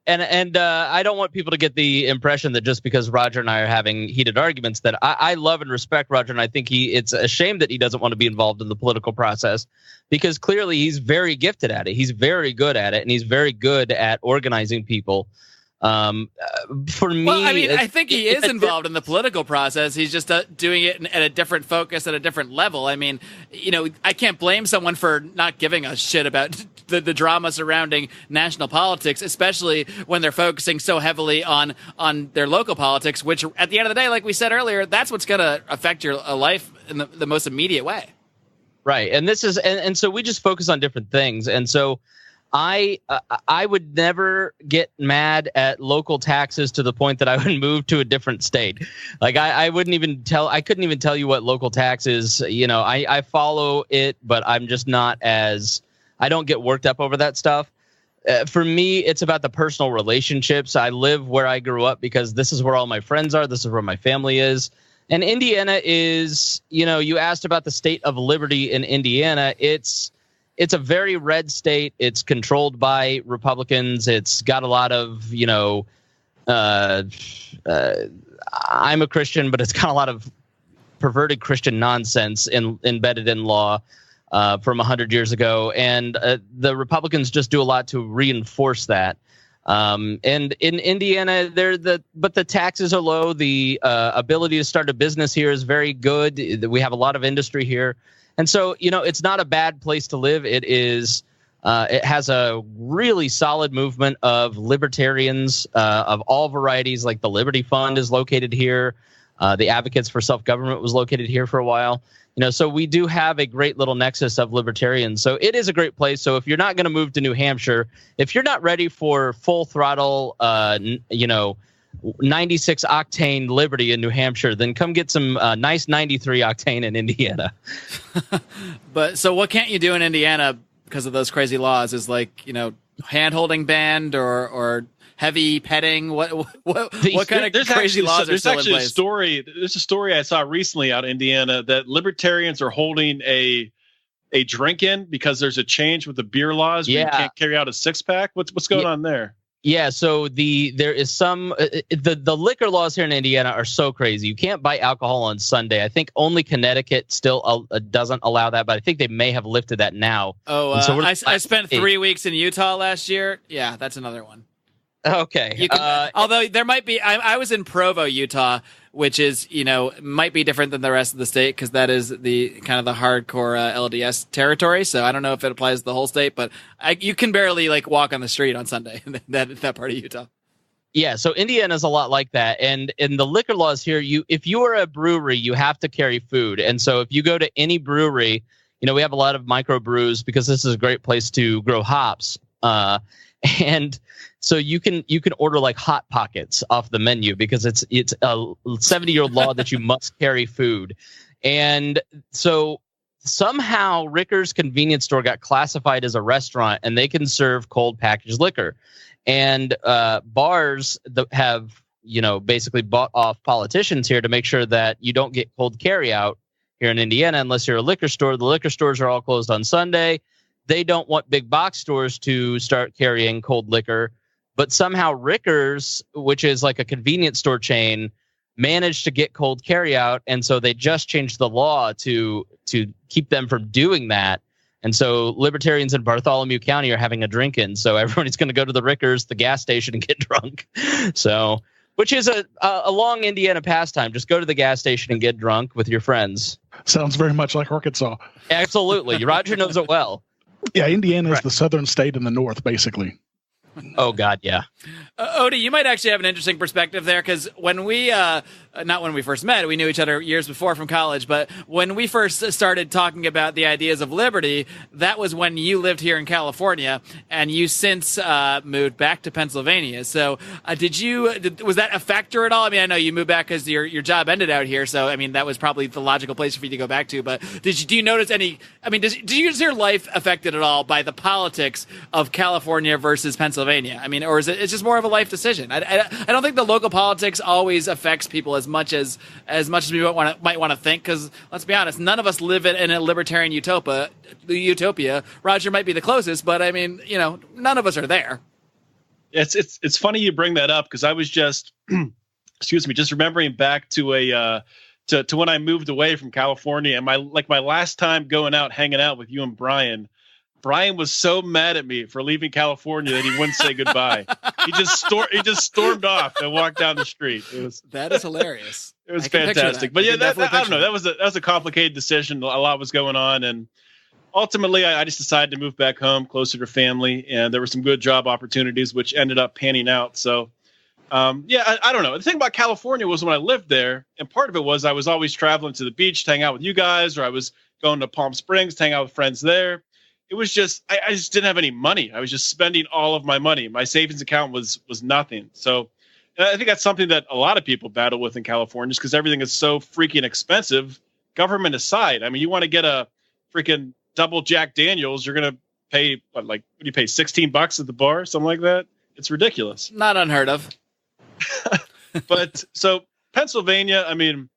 And I don't want people to get the impression that just because Roger and I are having heated arguments that I love and respect Roger, and I think it's a shame that he doesn't want to be involved in the political process, because clearly he's very gifted at it. He's very good at it, and he's very good at organizing people. For me, well, I mean, I think he is involved in the political process. He's just doing it at a different focus, at a different level. I mean, I can't blame someone for not giving a shit about the drama surrounding national politics, especially when they're focusing so heavily on their local politics, which at the end of the day, like we said earlier, that's what's going to affect your life in the most immediate way. Right. And this is, and so we just focus on different things. And so I would never get mad at local taxes to the point that I would move to a different state. Like I couldn't even tell you what local tax is. I follow it, but I'm just not I don't get worked up over that stuff. For me, it's about the personal relationships. I live where I grew up because this is where all my friends are. This is where my family is. And Indiana is, you asked about the state of liberty in Indiana. It's a very red state. It's controlled by Republicans. It's got a lot of, I'm a Christian, but it's got a lot of perverted Christian nonsense embedded in law from 100 years ago. And the Republicans just do a lot to reinforce that. And in Indiana, but the taxes are low. The ability to start a business here is very good. We have a lot of industry here. And so, it's not a bad place to live. It is. It has a really solid movement of libertarians of all varieties. Like the Liberty Fund is located here. The Advocates for Self-Government was located here for a while. So we do have a great little nexus of libertarians. So it is a great place. So if you're not going to move to New Hampshire, if you're not ready for full throttle, 96 octane liberty in New Hampshire, then come get some nice 93 octane in Indiana. But so what can't you do in Indiana because of those crazy laws? Is hand holding banned or heavy petting? What kind of crazy laws are still in place? There's a story I saw recently out in Indiana that libertarians are holding a drink-in because there's a change with the beer laws. Where you can't carry out a 6-pack. What's going on there? Yeah, so there is some the liquor laws here in Indiana are so crazy. You can't buy alcohol on Sunday. I think only Connecticut still doesn't allow that, but I think they may have lifted that now. Oh, so I spent 3 weeks in Utah last year. Yeah, that's another one. Okay. You can, although there might be, I was in Provo, Utah, which is, might be different than the rest of the state because that is the kind of the hardcore LDS territory. So I don't know if it applies to the whole state, but you can barely walk on the street on Sunday in that part of Utah. Yeah, so Indiana's a lot like that. And in the liquor laws here, if you are a brewery, you have to carry food. And so if you go to any brewery, we have a lot of microbrews because this is a great place to grow hops. And so you can order like Hot Pockets off the menu because it's a 70-year-old law that you must carry food. And so somehow Ricker's convenience store got classified as a restaurant and they can serve cold packaged liquor. And bars that have, basically bought off politicians here to make sure that you don't get cold carry out here in Indiana unless you're a liquor store. The liquor stores are all closed on Sunday. They don't want big box stores to start carrying cold liquor, but somehow Ricker's, which is like a convenience store chain, managed to get cold carry out. And so they just changed the law to keep them from doing that. And so libertarians in Bartholomew County are having a drink-in. So everybody's going to go to the Ricker's, the gas station, and get drunk. So, which is a long Indiana pastime. Just go to the gas station and get drunk with your friends. Sounds very much like Arkansas. Absolutely. Roger knows it well. Yeah, Indiana is the southern state in the north, basically. Oh, God, yeah. Odie, you might actually have an interesting perspective there because when we, not when we first met, we knew each other years before from college, but when we first started talking about the ideas of liberty, that was when you lived here in California and you since moved back to Pennsylvania. So was that a factor at all? I mean, I know you moved back because your job ended out here, so I mean, that was probably the logical place for you to go back to, but do you notice is your life affected at all by the politics of California versus Pennsylvania? I mean, or is it's just more of a life decision? I don't think the local politics always affects people as much as we might want to think. Because let's be honest, none of us live in a libertarian utopia. Roger might be the closest, but I mean, none of us are there. It's funny you bring that up because I was just just remembering back to to when I moved away from California and my last time going out hanging out with you and Brian. Brian was so mad at me for leaving California that he wouldn't say goodbye. He just stormed off and walked down the street. That is hilarious. It was fantastic. But yeah, I don't know. That was a complicated decision. A lot was going on, and ultimately, I just decided to move back home, closer to family, and there were some good job opportunities, which ended up panning out. So, I don't know. The thing about California was when I lived there, and part of it was I was always traveling to the beach to hang out with you guys, or I was going to Palm Springs to hang out with friends there. It was just, I just didn't have any money. I was just spending all of my money. My savings account was nothing. So I think that's something that a lot of people battle with in California, just because everything is so freaking expensive, government aside. I mean, you want to get a freaking double Jack Daniels, you're going to pay, what do you pay, $16 at the bar, something like that? It's ridiculous. Not unheard of. But so Pennsylvania, and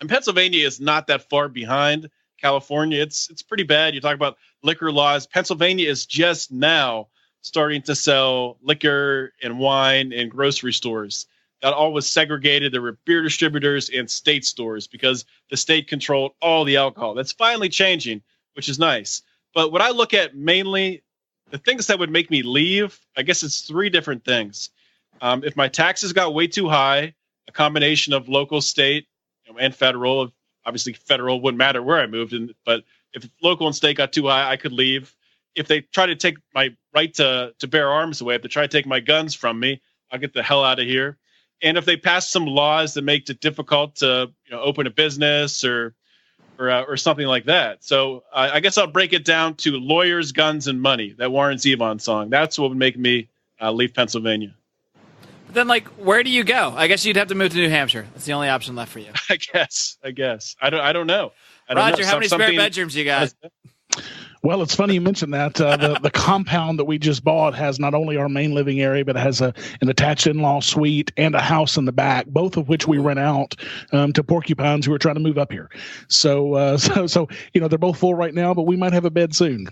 Pennsylvania is not that far behind California. It's pretty bad. You talk about liquor laws. Pennsylvania is just now starting to sell liquor and wine in grocery stores. That all was segregated. There were beer distributors and state stores because the state controlled all the alcohol. That's finally changing, which is nice. But what I look at mainly, the things that would make me leave, I guess it's three different things. If my taxes got way too high, a combination of local, state, and federal. Obviously, federal wouldn't matter where I moved in, but if local and state got too high, I could leave. If they try to take my right to bear arms away, if they try to take my guns from me, I'll get the hell out of here. And if they pass some laws that make it difficult to open a business or something like that. So I guess I'll break it down to lawyers, guns, and money. That Warren Zevon song. That's what would make me leave Pennsylvania. But then, where do you go? I guess you'd have to move to New Hampshire. That's the only option left for you. I guess. I don't know. Roger, how many spare bedrooms you got? Well, it's funny you mentioned that. The compound that we just bought has not only our main living area, but it has an attached in-law suite and a house in the back, both of which we rent out to porcupines who are trying to move up here. So they're both full right now, but we might have a bed soon.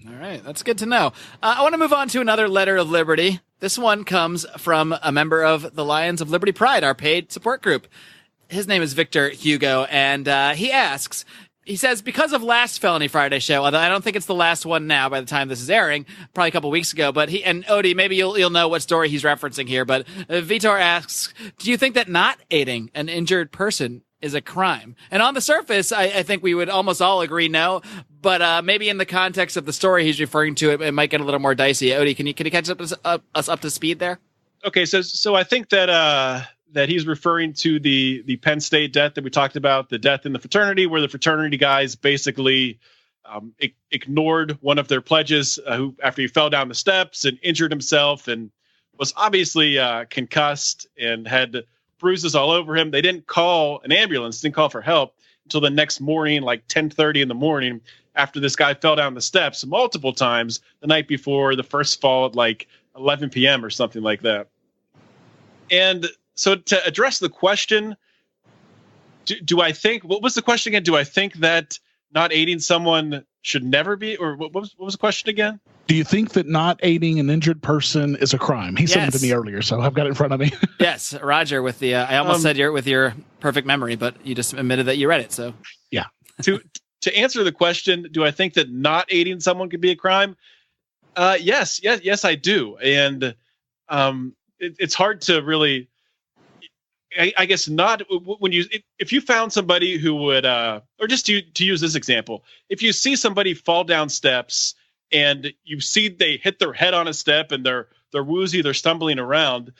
All right, that's good to know. I want to move on to another letter of liberty. This one comes from a member of the Lions of Liberty Pride, our paid support group. His name is Victor Hugo, and he asks, he says, because of last Felony Friday show, although I don't think it's the last one now by the time this is airing, probably a couple weeks ago, but and Odie, maybe you'll know what story he's referencing here, but Vitor asks, do you think that not aiding an injured person is a crime? And on the surface, I think we would almost all agree no, but maybe in the context of the story he's referring to, it might get a little more dicey. Odie, can you catch us up to speed there? Okay, so I think that he's referring to the Penn State death that we talked about, the death in the fraternity, where the fraternity guys basically ignored one of their pledges who after he fell down the steps and injured himself and was obviously concussed and had bruises all over him. They didn't call an ambulance, didn't call for help until the next morning, like 10:30 in the morning, after this guy fell down the steps multiple times the night before the first fall at like 11 p.m. or something like that. And so to address the question, do I think, what was the question again? Do I think that not aiding someone should never be, or what was the question again? Do you think that not aiding an injured person is a crime? He said it to me earlier, so I've got it in front of me. Yes, Roger, with the, I almost said with your perfect memory, but you just admitted that you read it, so. Yeah. To answer the question, do I think that not aiding someone could be a crime? Yes, I do. And it's hard to really, I guess not when if you found somebody who would, or just to use this example, if you see somebody fall down steps and you see they hit their head on a step and they're woozy, they're stumbling around,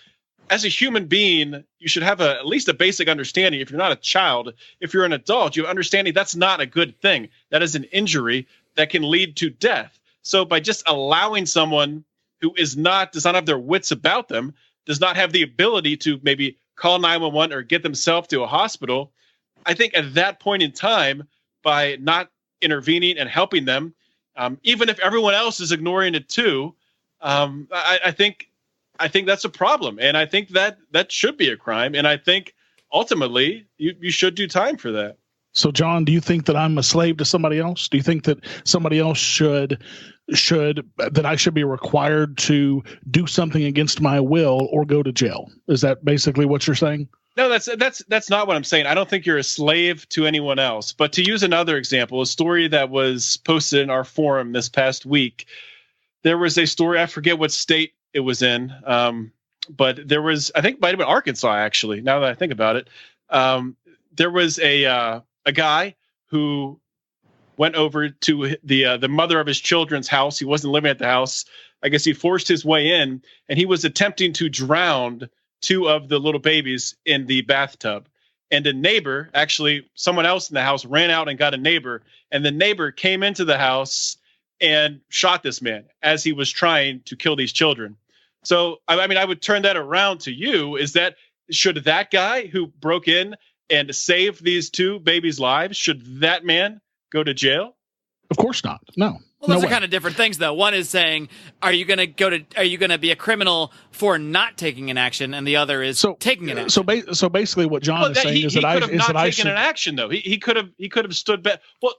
as a human being, you should have at least a basic understanding. If you're not a child, if you're an adult, you understanding that's not a good thing. That is an injury that can lead to death. So by just allowing someone who does not have their wits about them, does not have the ability to maybe call 911 or get themselves to a hospital, I think at that point in time, by not intervening and helping them, even if everyone else is ignoring it too, I think that's a problem. And I think that should be a crime. And I think ultimately you should do time for that. So, John, do you think that I'm a slave to somebody else? Do you think that somebody else should that I should be required to do something against my will or go to jail? Is that basically what you're saying? No, that's not what I'm saying. I don't think you're a slave to anyone else. But to use another example, a story that was posted in our forum this past week, there was a story, I forget what state it was in, but there was, I think it might have been Arkansas, actually, now that I think about it. There was a guy who went over to the mother of his children's house. He wasn't living at the house. I guess he forced his way in, and he was attempting to drown 2 of the little babies in the bathtub. And a neighbor, actually someone else in the house, ran out and got a neighbor, and the neighbor came into the house and shot this man as he was trying to kill these children. So, I mean, I would turn that around to you. Should that guy who broke in and saved these 2 babies' lives, should that man go to jail? Of course not. No. Well, those are kind of different things, though. One is saying, are you going to be a criminal for not taking an action, and the other is taking an action. So basically, what John is saying is that I should not taken an action, though. He could have stood back. Well,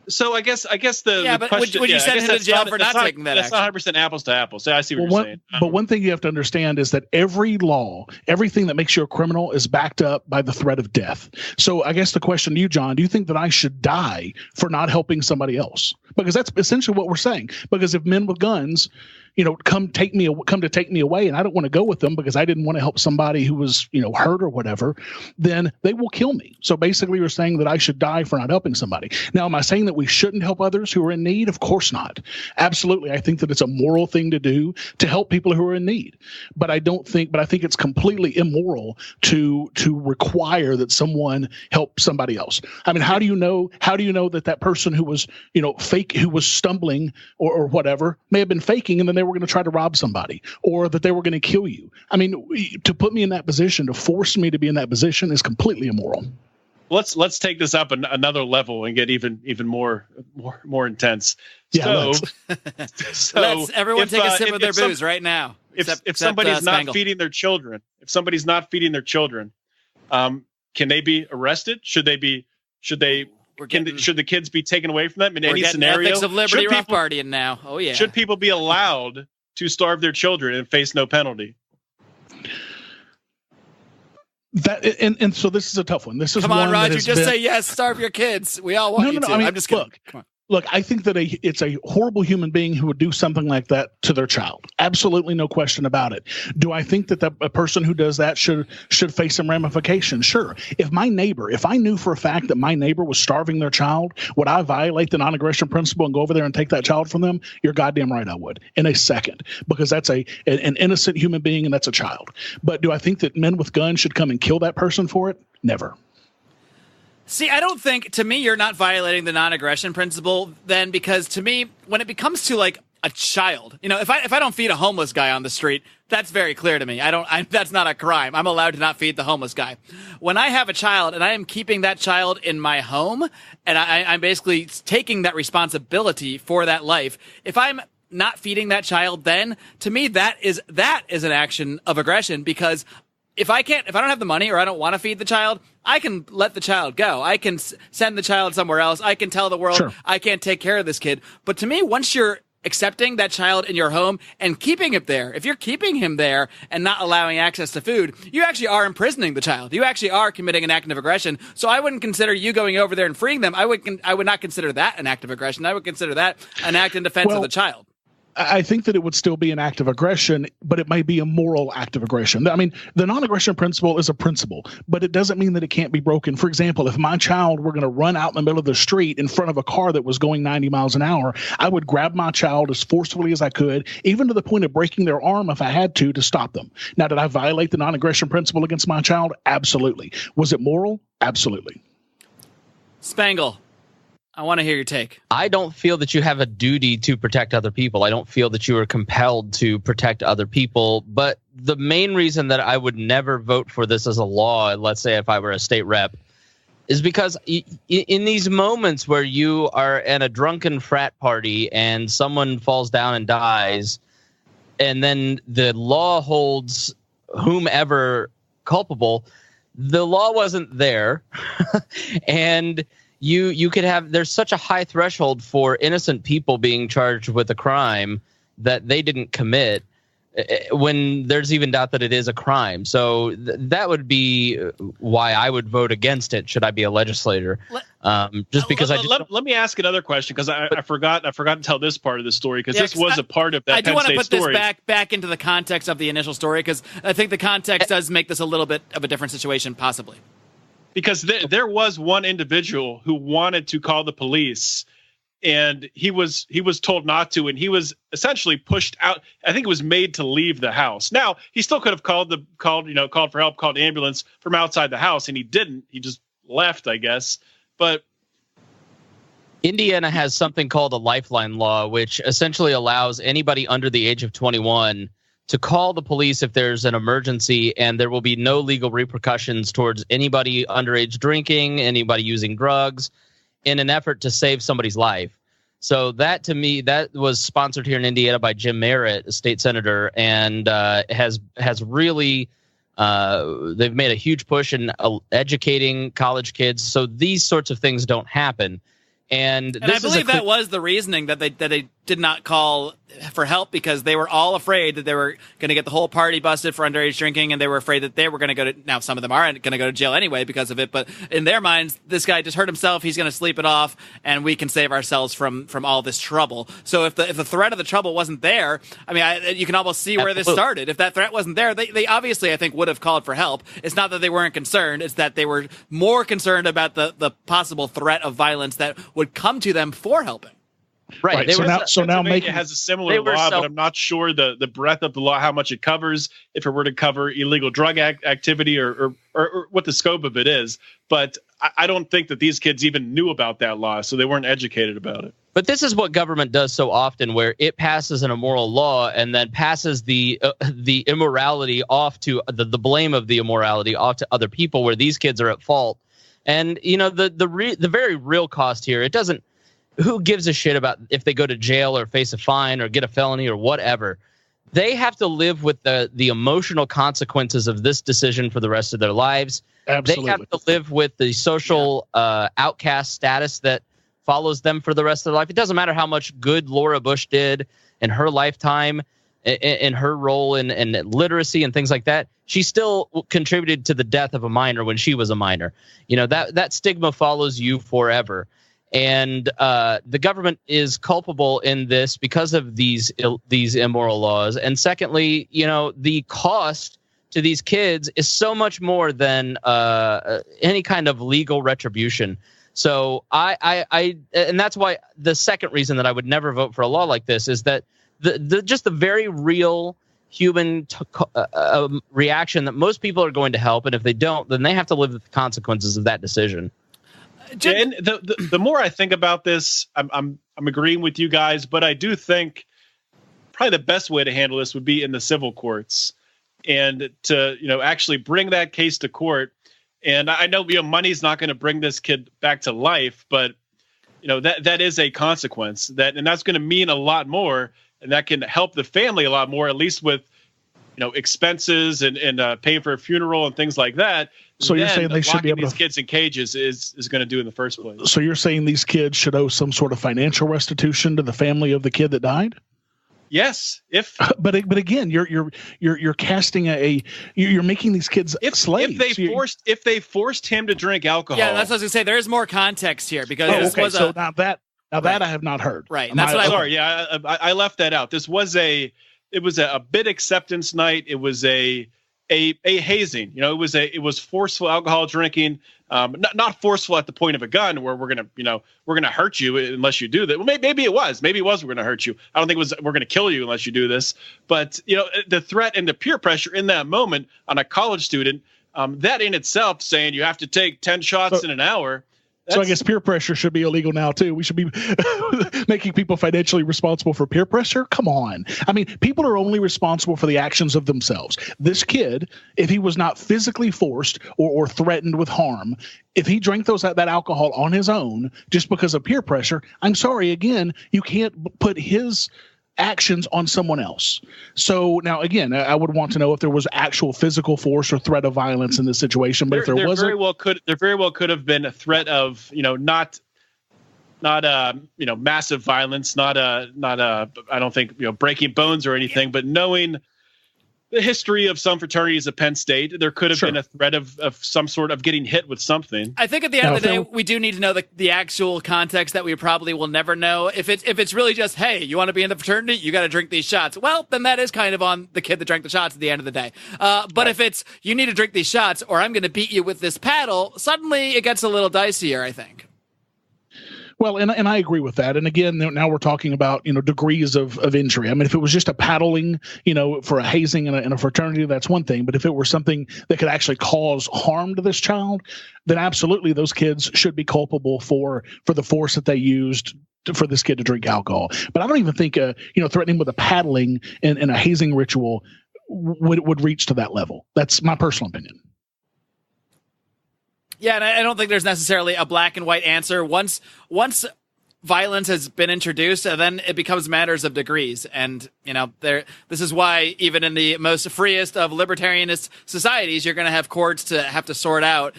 so I guess the but question, would you send him to jail for not taking that action? That's not 100% apples to apples. So I see what you're saying. But one thing you have to understand is that every law, everything that makes you a criminal is backed up by the threat of death. So I guess the question to you, John, do you think that I should die for not helping somebody else? Because that's essentially what we're saying. Because if men with guns, come to take me away, and I don't want to go with them because I didn't want to help somebody who was, hurt or whatever, then they will kill me. So basically you're saying that I should die for not helping somebody. Now, am I saying that we shouldn't help others who are in need? Of course not. Absolutely. I think that it's a moral thing to do to help people who are in need. But I think it's completely immoral to require that someone help somebody else. I mean, how do you know that person who was, who was stumbling or whatever may have been faking, and then they were going to try to rob somebody, or that they were going to kill you? I mean, to put me in that position, to force me to be in that position is completely immoral. Let's take this up another level and get even more intense. Yeah, so let's everyone take a sip of their booze right now. If somebody's not feeding their children, can they be arrested? Should the kids be taken away from them in any scenario? Ethics of Liberty rough partying now. Oh yeah. Should people be allowed to starve their children and face no penalty? That and so this is a tough one. This is come on, Roger. Just say yes. Starve your kids. We all want you to. I mean, I'm just kidding. Come on. Look, I think that it's a horrible human being who would do something like that to their child. Absolutely no question about it. Do I think that a person who does that should face some ramifications? Sure. If I knew for a fact that my neighbor was starving their child, would I violate the non-aggression principle and go over there and take that child from them? You're goddamn right I would, in a second, because that's an innocent human being and that's a child. But do I think that men with guns should come and kill that person for it? Never. See, I don't think, to me, you're not violating the non-aggression principle then, because to me, when it becomes to like a child, if I don't feed a homeless guy on the street, that's very clear to me. That's not a crime. I'm allowed to not feed the homeless guy. When I have a child and I am keeping that child in my home, and I'm basically taking that responsibility for that life, if I'm not feeding that child, then to me, that is an action of aggression, because if I don't have the money or I don't want to feed the child, I can let the child go. I can send the child somewhere else. I can tell the world, sure, I can't take care of this kid. But to me, once you're accepting that child in your home and keeping it there, if you're keeping him there and not allowing access to food, you actually are imprisoning the child. You actually are committing an act of aggression. So I wouldn't consider you going over there and freeing them. I would not consider that an act of aggression. I would consider that an act in defense of the child. I think that it would still be an act of aggression, but it might be a moral act of aggression. I mean, the non-aggression principle is a principle, but it doesn't mean that it can't be broken. For example, if my child were going to run out in the middle of the street in front of a car that was going 90 miles an hour, I would grab my child as forcefully as I could, even to the point of breaking their arm if I had to stop them. Now, did I violate the non-aggression principle against my child? Absolutely. Was it moral? Absolutely. Spangle, I want to hear your take. I don't feel that you have a duty to protect other people. I don't feel that you are compelled to protect other people. But the main reason that I would never vote for this as a law, let's say if I were a state rep, is because in these moments where you are in a drunken frat party and someone falls down and dies, and then the law holds whomever culpable, the law wasn't there, and you could have, there's such a high threshold for innocent people being charged with a crime that they didn't commit when there's even doubt that it is a crime. So that would be why I would vote against it should I be a legislator. Just because let me ask another question, because I forgot to tell this part of the story, because this was a part of that I do want to put story. this back into the context of the initial story, because I think the context does make this a little bit of a different situation, possibly. Because there was one individual who wanted to call the police, and he was told not to, and he was essentially pushed out. I think it was made to leave the house. Now, he still could have called for help, called the ambulance from outside the house, and he didn't. He just left, I guess. But Indiana has something called a lifeline law, which essentially allows anybody under the age of 21 to call the police if there's an emergency, and there will be no legal repercussions towards anybody underage drinking, anybody using drugs, in an effort to save somebody's life. So that, to me, that was sponsored here in Indiana by Jim Merritt, a state senator, and has really they've made a huge push in educating college kids so these sorts of things don't happen. And I believe that was the reasoning that they did not call for help, because they were all afraid that they were going to get the whole party busted for underage drinking, and they were afraid that they were going to go to, now some of them are going to go to jail anyway because of it, but in their minds, this guy just hurt himself, he's going to sleep it off, and we can save ourselves from all this trouble. So if the threat of the trouble wasn't there, I mean, you can almost see where this started. If that threat wasn't there, they obviously, I think, would have called for help. It's not that they weren't concerned, it's that they were more concerned about the possible threat of violence that would come to them for helping. Right. So now it has a similar law, but I'm not sure the breadth of the law, how much it covers, if it were to cover illegal drug activity or what the scope of it is. But I don't think that these kids even knew about that law, so they weren't educated about it. But this is what government does so often, where it passes an immoral law and then passes the immorality off to the blame of the immorality off to other people, where these kids are at fault. And the very real cost here, it doesn't. Who gives a shit about if they go to jail or face a fine or get a felony or whatever? They have to live with the emotional consequences of this decision for the rest of their lives. Absolutely. They have to live with the social outcast status that follows them for the rest of their life. It doesn't matter how much good Laura Bush did in her lifetime, in her role in literacy and things like that. She still contributed to the death of a minor when she was a minor. That stigma follows you forever. And the government is culpable in this because of these immoral laws. And secondly, the cost to these kids is so much more than any kind of legal retribution. So and that's why the second reason that I would never vote for a law like this is that just the very real human reaction that most people are going to help, and if they don't, then they have to live with the consequences of that decision. And the more I think about this, I'm agreeing with you guys, but I do think probably the best way to handle this would be in the civil courts, and to actually bring that case to court. And I know money's not going to bring this kid back to life, but that is a consequence and that's going to mean a lot more, and that can help the family a lot more, at least with expenses and paying for a funeral and things like that. So you're saying they should be able to these kids in cages is going to do in the first place. So you're saying these kids should owe some sort of financial restitution to the family of the kid that died? Yes. But again, you're casting you're making these kids slaves. If they forced him to drink alcohol. Yeah, that's what I was going to say. There is more context here, because now that I have not heard. Right. That's what sorry. Yeah, I left that out. This was a bid acceptance night. It was a hazing. It was forceful alcohol drinking. Not forceful at the point of a gun, where we're gonna hurt you unless you do that. Well, maybe it was. Maybe it was we're gonna hurt you. I don't think it was we're gonna kill you unless you do this. But the threat and the peer pressure in that moment on a college student, that in itself, saying you have to take 10 shots in an hour. So I guess peer pressure should be illegal now too. We should be making people financially responsible for peer pressure. Come on. I mean, people are only responsible for the actions of themselves. This kid, if he was not physically forced or threatened with harm, if he drank that alcohol on his own just because of peer pressure, I'm sorry, again, you can't put his actions on someone else. So now, again, I would want to know if there was actual physical force or threat of violence in this situation. But if there wasn't, there very well could have been a threat of, not massive violence, not I don't think breaking bones or anything, but knowing the history of some fraternities at Penn State, there could have been a threat of some sort of getting hit with something. I think at the end of the day, we do need to know the actual context that we probably will never know. If it's really just, hey, you want to be in the fraternity, you got to drink these shots. Well, then that is kind of on the kid that drank the shots at the end of the day. But if it's, you need to drink these shots or I'm going to beat you with this paddle, suddenly it gets a little dicier, I think. Well, and I agree with that. And again, now we're talking about, degrees of injury. I mean, if it was just a paddling, for a hazing in a fraternity, that's one thing. But if it were something that could actually cause harm to this child, then absolutely those kids should be culpable for the force that they used for this kid to drink alcohol. But I don't even think, threatening with a paddling in a hazing ritual would reach to that level. That's my personal opinion. Yeah, and I don't think there's necessarily a black and white answer. Once violence has been introduced, then it becomes matters of degrees. And, this is why even in the most freest of libertarianist societies, you're going to have courts to have to sort out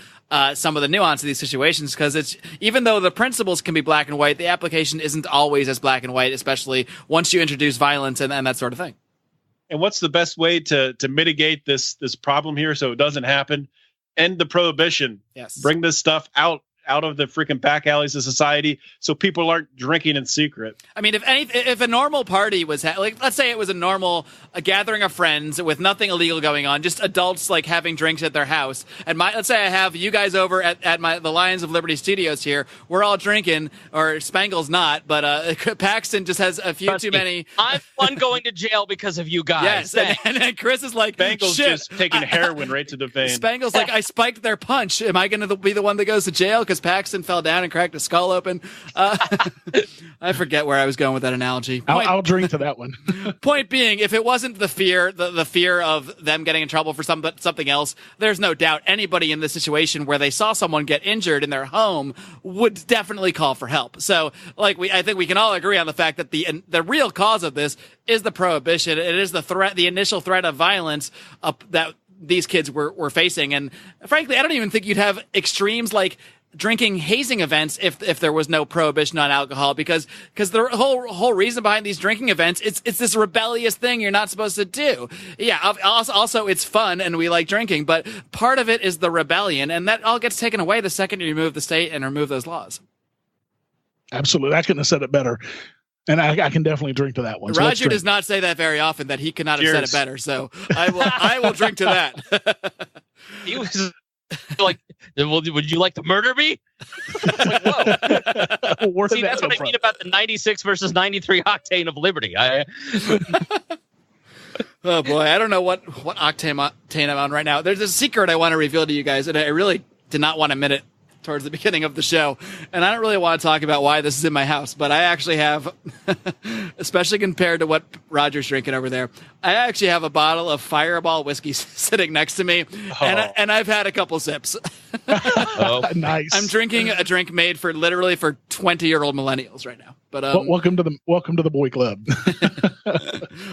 some of the nuance of these situations, because even though the principles can be black and white, the application isn't always as black and white, especially once you introduce violence and that sort of thing. And what's the best way to mitigate this problem here so it doesn't happen? End the prohibition. Yes. Bring this stuff out of the freaking back alleys of society so people aren't drinking in secret. I mean, if a normal party was let's say it was a gathering of friends with nothing illegal going on, just adults having drinks at their house, and let's say I have you guys over at the Lions of Liberty studios here, we're all drinking, or Spangle's not, but Paxton just has a few too many. I'm one going to jail because of you guys. Yes, and Chris is like, Spangle's just taking heroin right to the vein. Spangle's like, I spiked their punch. Am I going to be the one that goes to jail because Paxton fell down and cracked his skull open? I forget where I was going with that analogy. I'll drink to that one. Point being, if it wasn't the fear, the fear of them getting in trouble for something else, there's no doubt anybody in this situation where they saw someone get injured in their home would definitely call for help. So, I think we can all agree on the fact that the real cause of this is the prohibition. It is the initial threat of violence that these kids were facing. And frankly, I don't even think you'd have extremes like drinking hazing events if there was no prohibition on alcohol, because the whole reason behind these drinking events, it's this rebellious thing you're not supposed to do. Yeah, also it's fun and we like drinking, but part of it is the rebellion, and that all gets taken away the second you remove the state and remove those laws. Absolutely. I couldn't have said it better. And I can definitely drink to that one. So Roger does not say that very often, that he could not have said it better. So I will drink to that. He was like, would you like to murder me? Like, whoa. See, that's what I mean about the 96 versus 93 octane of liberty. Oh boy, I don't know what octane I'm on right now. There's a secret I want to reveal to you guys, and I really did not want to admit it towards the beginning of the show. And I don't really want to talk about why this is in my house, but I actually have, especially compared to what Roger's drinking over there, I actually have a bottle of Fireball whiskey sitting next to me, and I've had a couple sips. Nice. I'm drinking a drink made for 20-year-old millennials right now. But welcome to the boy club.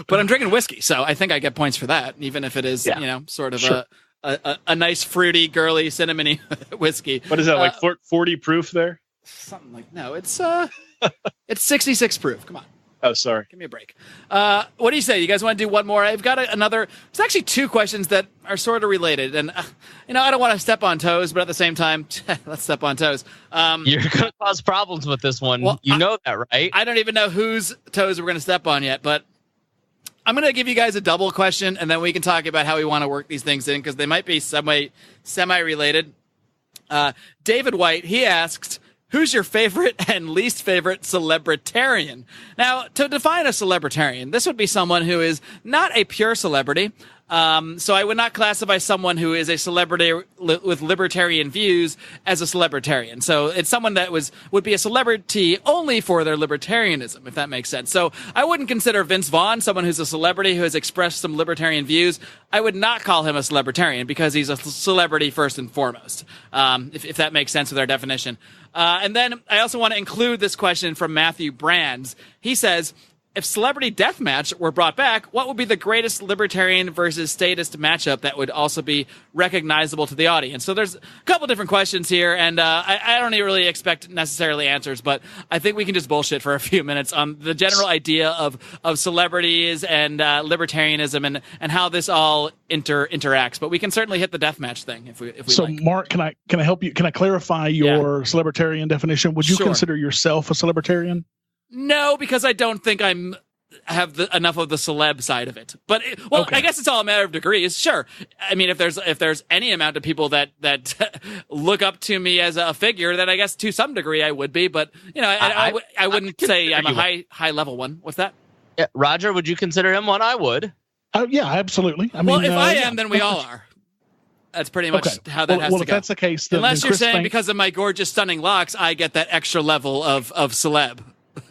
But I'm drinking whiskey, so I think I get points for that, even if it is sort of a nice fruity, girly, cinnamony whiskey. What is that, 40 proof there? Something like it's 66 proof. Come on. Oh, sorry. Give me a break. What do you say? You guys want to do one more? I've got another. It's actually two questions that are sort of related, and I don't want to step on toes, but at the same time, let's step on toes. You're going to cause problems with this one. Well, you know that, right? I don't even know whose toes we're going to step on yet, but I'm going to give you guys a double question, and then we can talk about how we want to work these things in, because they might be semi-related. David White, he asked, who's your favorite and least favorite celebritarian? Now, to define a celebritarian, this would be someone who is not a pure celebrity. So I would not classify someone who is a celebrity with libertarian views as a celebritarian. So it's someone that would be a celebrity only for their libertarianism, if that makes sense. So I wouldn't consider Vince Vaughn someone who's a celebrity who has expressed some libertarian views. I would not call him a celebritarian because he's a celebrity first and foremost, if that makes sense with our definition. And then I also want to include this question from Matthew Brands. He says, if Celebrity Deathmatch were brought back, what would be the greatest libertarian versus statist matchup that would also be recognizable to the audience? So there's a couple different questions here, and I don't really expect necessarily answers, but I think we can just bullshit for a few minutes on the general idea of celebrities and libertarianism and how this all interacts. But we can certainly hit the deathmatch thing if we so like. Mark, can I help you? Can I clarify your celebrarian definition? Would you Sure. consider yourself a celebrarian? No, because I don't think have enough of the celeb side of it. But Okay. I guess it's all a matter of degrees. Sure. I mean, if there's any amount of people that look up to me as a figure, then I guess to some degree I would be. But I wouldn't say I'm a high level one. What's that? Yeah, Roger, would you consider him one? I would. Yeah, absolutely. I mean, If I am, then we all are. That's pretty much how that has to go. Well, if that's the case, then unless you're Chris saying Spangle, because of my gorgeous, stunning locks, I get that extra level of celeb.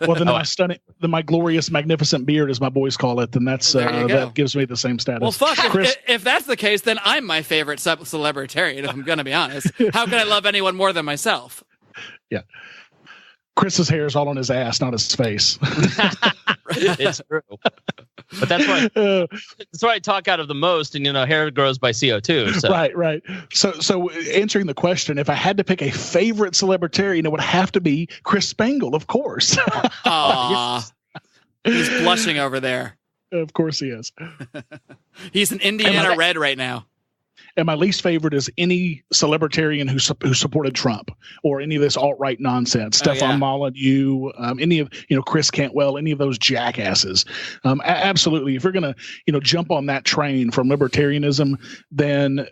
well, then my glorious, magnificent beard, as my boys call it, then that gives me the same status. Well, fuck. Chris, if that's the case, then I'm my favorite celebritarian. If I'm going to be honest, how can I love anyone more than myself? Yeah. Chris's hair is all on his ass, not his face. It's true. But that's why I talk out of the most, and hair grows by CO2. So. Right. So answering the question, if I had to pick a favorite celebritarian, it would have to be Chris Spangle, of course. Aww. He's blushing over there. Of course he is. He's an Indiana Red right now. And my least favorite is any celebritarian who supported Trump or any of this alt-right nonsense. Stefan Molyneux, any of Chris Cantwell, any of those jackasses. Absolutely, if you're going to jump on that train from libertarianism, then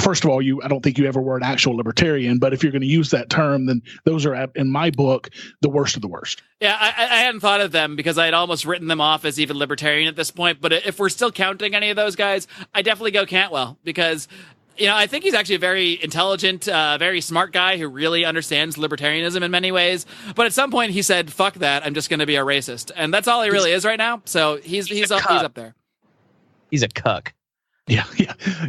first of all, I don't think you ever were an actual libertarian. But if you're going to use that term, then those are, in my book, the worst of the worst. Yeah, I hadn't thought of them because I had almost written them off as even libertarian at this point. But if we're still counting any of those guys, I definitely go Cantwell because, I think he's actually a very intelligent, very smart guy who really understands libertarianism in many ways. But at some point he said, fuck that, I'm just going to be a racist. And that's all he really is right now. So he's up there. He's a cuck. Yeah,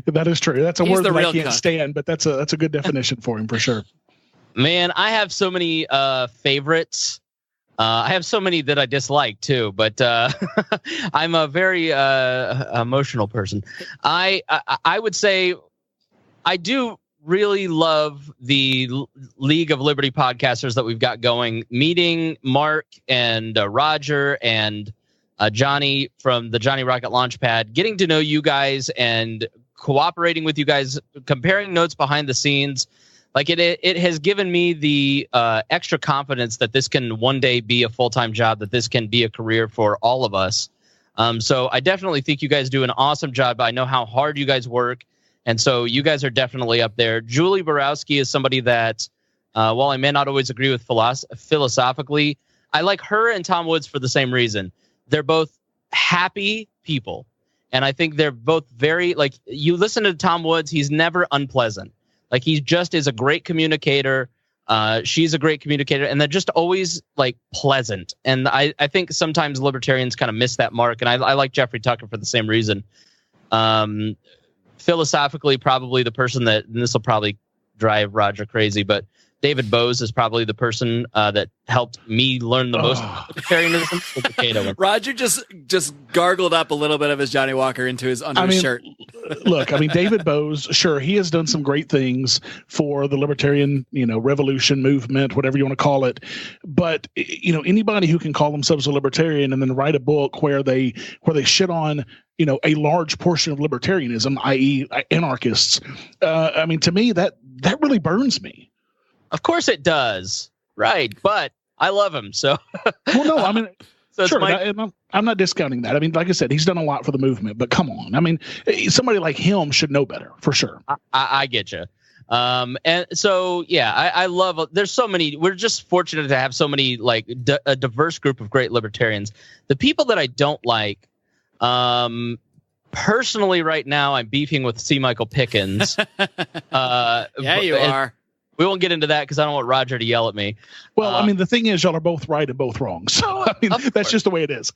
that is true. That's a word that I can't cuck. Stand, but that's a good definition for him for sure. Man, I have so many favorites. I have so many that I dislike too, but I'm a very emotional person. I would say I do really love the League of Liberty podcasters that we've got going. Meeting Mark and Roger and Johnny from the Johnny Rocket Launchpad, getting to know you guys and cooperating with you guys, comparing notes behind the scenes. Like it has given me the extra confidence that this can one day be a full-time job, that this can be a career for all of us. So I definitely think you guys do an awesome job. I know how hard you guys work. And so you guys are definitely up there. Julie Borowski is somebody that, while I may not always agree with philosophically, I like her and Tom Woods for the same reason. They're both happy people. And I think they're both very, you listen to Tom Woods, he's never unpleasant. Like, he just is a great communicator. She's a great communicator. And they're just always, pleasant. And I think sometimes libertarians kind of miss that mark. And I like Jeffrey Tucker for the same reason. Philosophically, probably the person that, and this will probably drive Roger crazy, but David Bose is probably the person that helped me learn the most libertarianism. Roger just gargled up a little bit of his Johnny Walker into his his shirt. Look, David Bose, sure, he has done some great things for the libertarian, revolution movement, whatever you want to call it. But anybody who can call themselves a libertarian and then write a book where they shit on a large portion of libertarianism, i.e., anarchists, to me that really burns me. Of course it does. Right. But I love him. So, well, no, so sure. I'm not discounting that. Like I said, he's done a lot for the movement, but come on. Somebody like him should know better for sure. I get you. And so, yeah, I love, there's so many, we're just fortunate to have so many, a diverse group of great libertarians. The people that I don't like, personally right now, I'm beefing with C. Michael Pickens. Yeah, you are. We won't get into that because I don't want Roger to yell at me. Well, the thing is, y'all are both right and both wrong. So, that's just the way it is.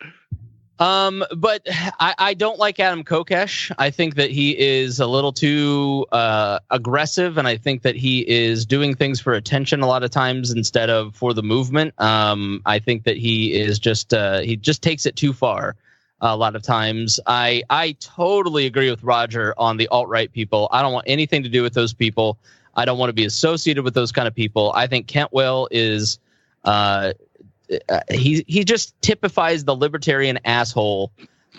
But I don't like Adam Kokesh. I think that he is a little too aggressive, and I think that he is doing things for attention a lot of times instead of for the movement. I think that he is he just takes it too far a lot of times. I totally agree with Roger on the alt-right people. I don't want anything to do with those people. I don't want to be associated with those kind of people. I think Cantwell is he just typifies the libertarian asshole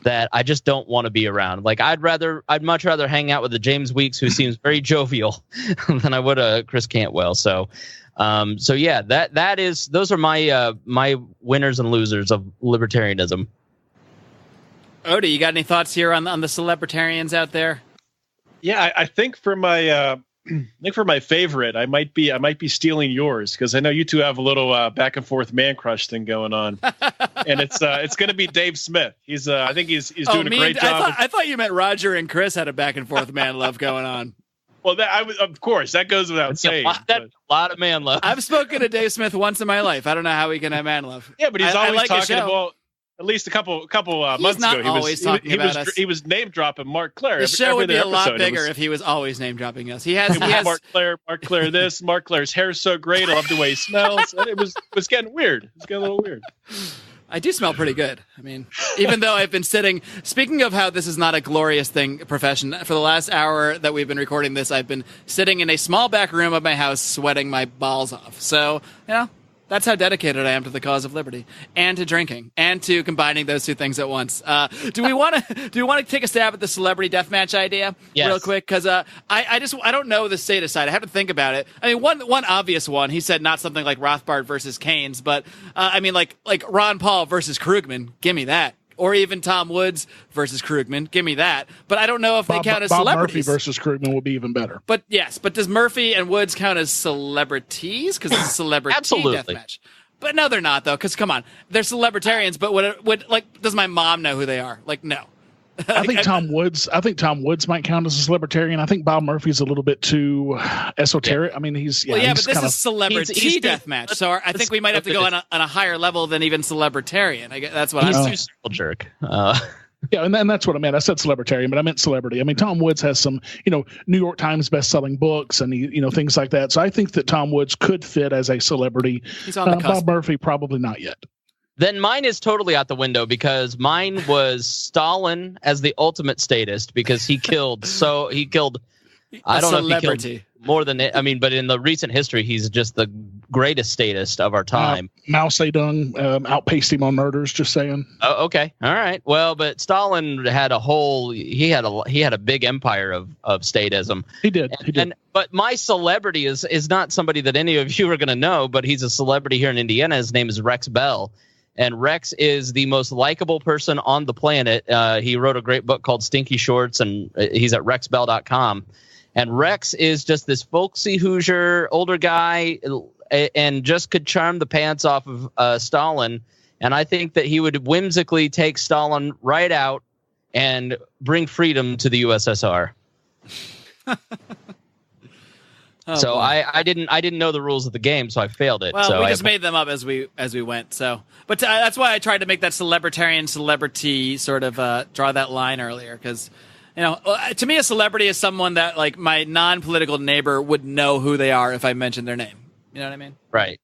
that I just don't want to be around. Like I'd much rather hang out with the James Weeks, who seems very jovial, than I would Chris Cantwell. So yeah, those are my winners and losers of libertarianism. Odie, you got any thoughts here on the celebritarians out there? Yeah, I think for my favorite, I might be stealing yours, because I know you two have a little back and forth man crush thing going on, and it's going to be Dave Smith. I think he's doing a great job. I thought you meant Roger and Chris had a back and forth man love going on. Well, of course that goes without saying. A lot of man love. I've spoken to Dave Smith once in my life. I don't know how he can have man love. Yeah, but he's always talking about. At least a couple months ago, he was name dropping Marc Clair. The show would be a lot bigger if he was always name dropping us. He has Marc Clair. This Marc Clair's hair's so great. I love the way he smells. And it was getting weird. It's getting a little weird. I do smell pretty good. I mean, even though I've been sitting. Speaking of how this is not a glorious profession, for the last hour that we've been recording this, I've been sitting in a small back room of my house, sweating my balls off. So that's how dedicated I am to the cause of liberty and to drinking and to combining those two things at once. Do we want to take a stab at the celebrity deathmatch idea real quick? Because I don't know the status side. I have to think about it. I mean, one obvious one. He said not something like Rothbard versus Keynes, but I mean like Ron Paul versus Krugman. Give me that. Or even Tom Woods versus Krugman. Give me that. But I don't know if they count as celebrities. Bob Murphy versus Krugman would be even better. But yes, does Murphy and Woods count as celebrities? Because it's a celebrity deathmatch. But no, they're not, though. Because come on, they're celebritarians. But does my mom know who they are? Like, no. I think Tom Woods might count as a libertarian. I think Bob Murphy's a little bit too esoteric. I mean, he's but this is celebrity deathmatch, so I think we might have to go on a higher level than even celebritarian. That's what he's too simple jerk. Yeah, and that's what I meant. I said celebritarian, but I meant celebrity. I mean, Tom Woods has some, New York Times best-selling books and things like that. So I think that Tom Woods could fit as a celebrity. He's on the cusp. Bob Murphy probably not yet. Then mine is totally out the window, because mine was Stalin as the ultimate statist, because he killed. I don't know if he killed more than it. I mean, but in the recent history, he's just the greatest statist of our time. Mao Zedong outpaced him on murders. Just saying. Oh, okay, all right. Well, but Stalin had he had a big empire of statism. He did. But my celebrity is not somebody that any of you are going to know, but he's a celebrity here in Indiana. His name is Rex Bell. And Rex is the most likable person on the planet. He wrote a great book called Stinky Shorts, and he's at rexbell.com. And Rex is just this folksy Hoosier, older guy, and just could charm the pants off of Stalin. And I think that he would whimsically take Stalin right out and bring freedom to the USSR. So I didn't know the rules of the game, so I failed it. Well, so we just made them up as we went. So, but that's why I tried to make that celebritarian celebrity sort of draw that line earlier, because to me a celebrity is someone that like my non-political neighbor would know who they are if I mentioned their name. You know what I mean? Right.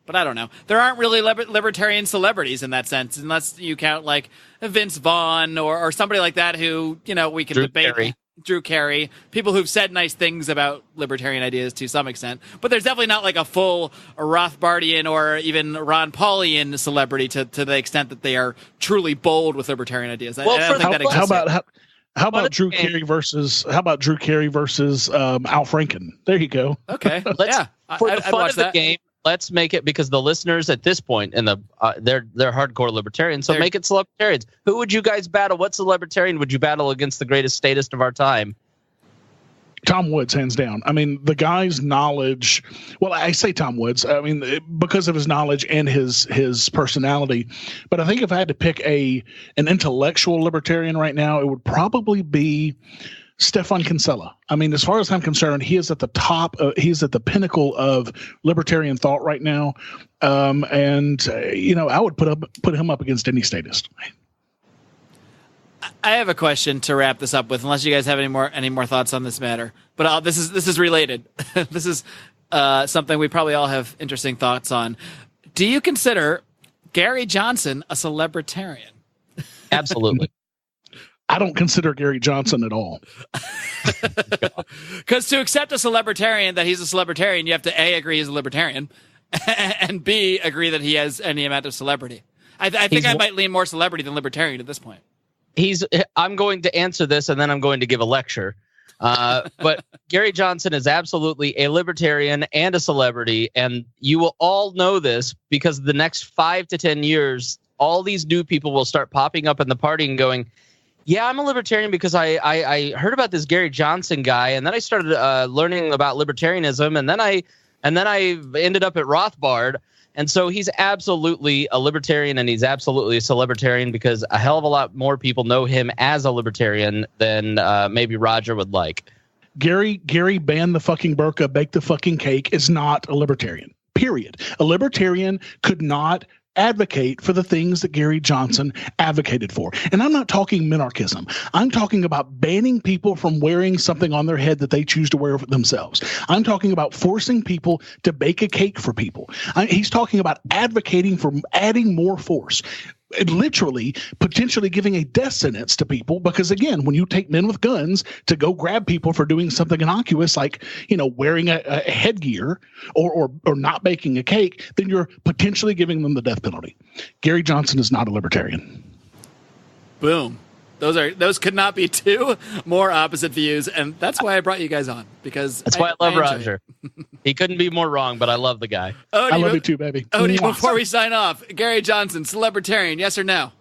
But I don't know. There aren't really libertarian celebrities in that sense, unless you count like Vince Vaughn or somebody like that who we can debate. Drew Carey, people who've said nice things about libertarian ideas to some extent, but there's definitely not like a full Rothbardian or even Ron Paulian celebrity to the extent that they are truly bold with libertarian ideas. I don't think that exists. How about Drew Carey versus Al Franken? There you go. Okay, for the fun of the game, let's make it, because the listeners at this point in they're hardcore libertarians, so make it celebritarians. Who would you guys battle? What celebritarian would you battle against the greatest statist of our time? Tom Woods, hands down. I mean, the guy's knowledge. Well, I say Tom Woods. I mean, because of his knowledge and his personality. But I think if I had to pick an intellectual libertarian right now, it would probably be Stefan Kinsella. I mean, as far as I'm concerned, he is at the top. He's at the pinnacle of libertarian thought right now. I would put him up against any statist. I have a question to wrap this up with, unless you guys have any more thoughts on this matter. But this is related. This is something we probably all have interesting thoughts on. Do you consider Gary Johnson a celebritarian? Absolutely. I don't consider Gary Johnson at all. Because to accept a celebritarian, that he's a celebritarian, you have to A, agree he's a libertarian, and B, agree that he has any amount of celebrity. I think I might lean more celebrity than libertarian at this point. I'm going to answer this, and then I'm going to give a lecture. But Gary Johnson is absolutely a libertarian and a celebrity, and you will all know this because the next 5 to 10 years, all these new people will start popping up in the party and going, yeah, I'm a libertarian because I heard about this Gary Johnson guy, and then I started learning about libertarianism, and then I ended up at Rothbard. And so he's absolutely a libertarian, and he's absolutely a celebritarian because a hell of a lot more people know him as a libertarian than maybe Roger would like. Gary ban the fucking burqa, bake the fucking cake is not a libertarian, period. A libertarian could not advocate for the things that Gary Johnson advocated for. And I'm not talking minarchism. I'm talking about banning people from wearing something on their head that they choose to wear for themselves. I'm talking about forcing people to bake a cake for people. He's talking about advocating for adding more force. Literally, potentially giving a death sentence to people, because again, when you take men with guns to go grab people for doing something innocuous like, wearing a headgear or not baking a cake, then you're potentially giving them the death penalty. Gary Johnson is not a libertarian. Boom. Those could not be two more opposite views, and that's why I brought you guys on, because that's why I love Roger. He couldn't be more wrong, but I love the guy. I love you too, baby. Odie, before we sign off, Gary Johnson, celebritarian, yes or no?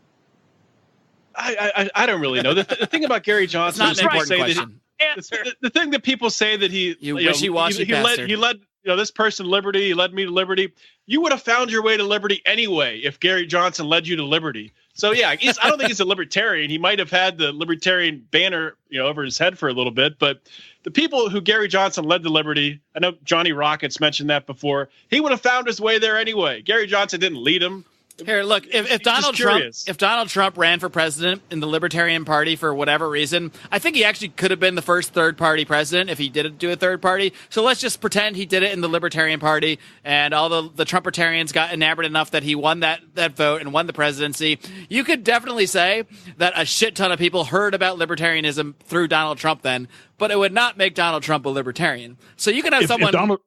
I don't really know. The thing about Gary Johnson is not an important question. The thing that people say that he led this person to liberty, he led me to liberty. You would have found your way to liberty anyway if Gary Johnson led you to liberty. So yeah, I don't think he's a libertarian. He might have had the libertarian banner, over his head for a little bit, but the people who Gary Johnson led to liberty, I know Johnny Rockets mentioned that before. He would have found his way there anyway. Gary Johnson didn't lead him. Here, look, if Donald Trump ran for president in the Libertarian Party for whatever reason, I think he actually could have been the first third-party president if he didn't do a third party. So let's just pretend he did it in the Libertarian Party, and all the Trumpitarians got enamored enough that he won that vote and won the presidency. You could definitely say that a shit ton of people heard about libertarianism through Donald Trump then, but it would not make Donald Trump a libertarian. So you can have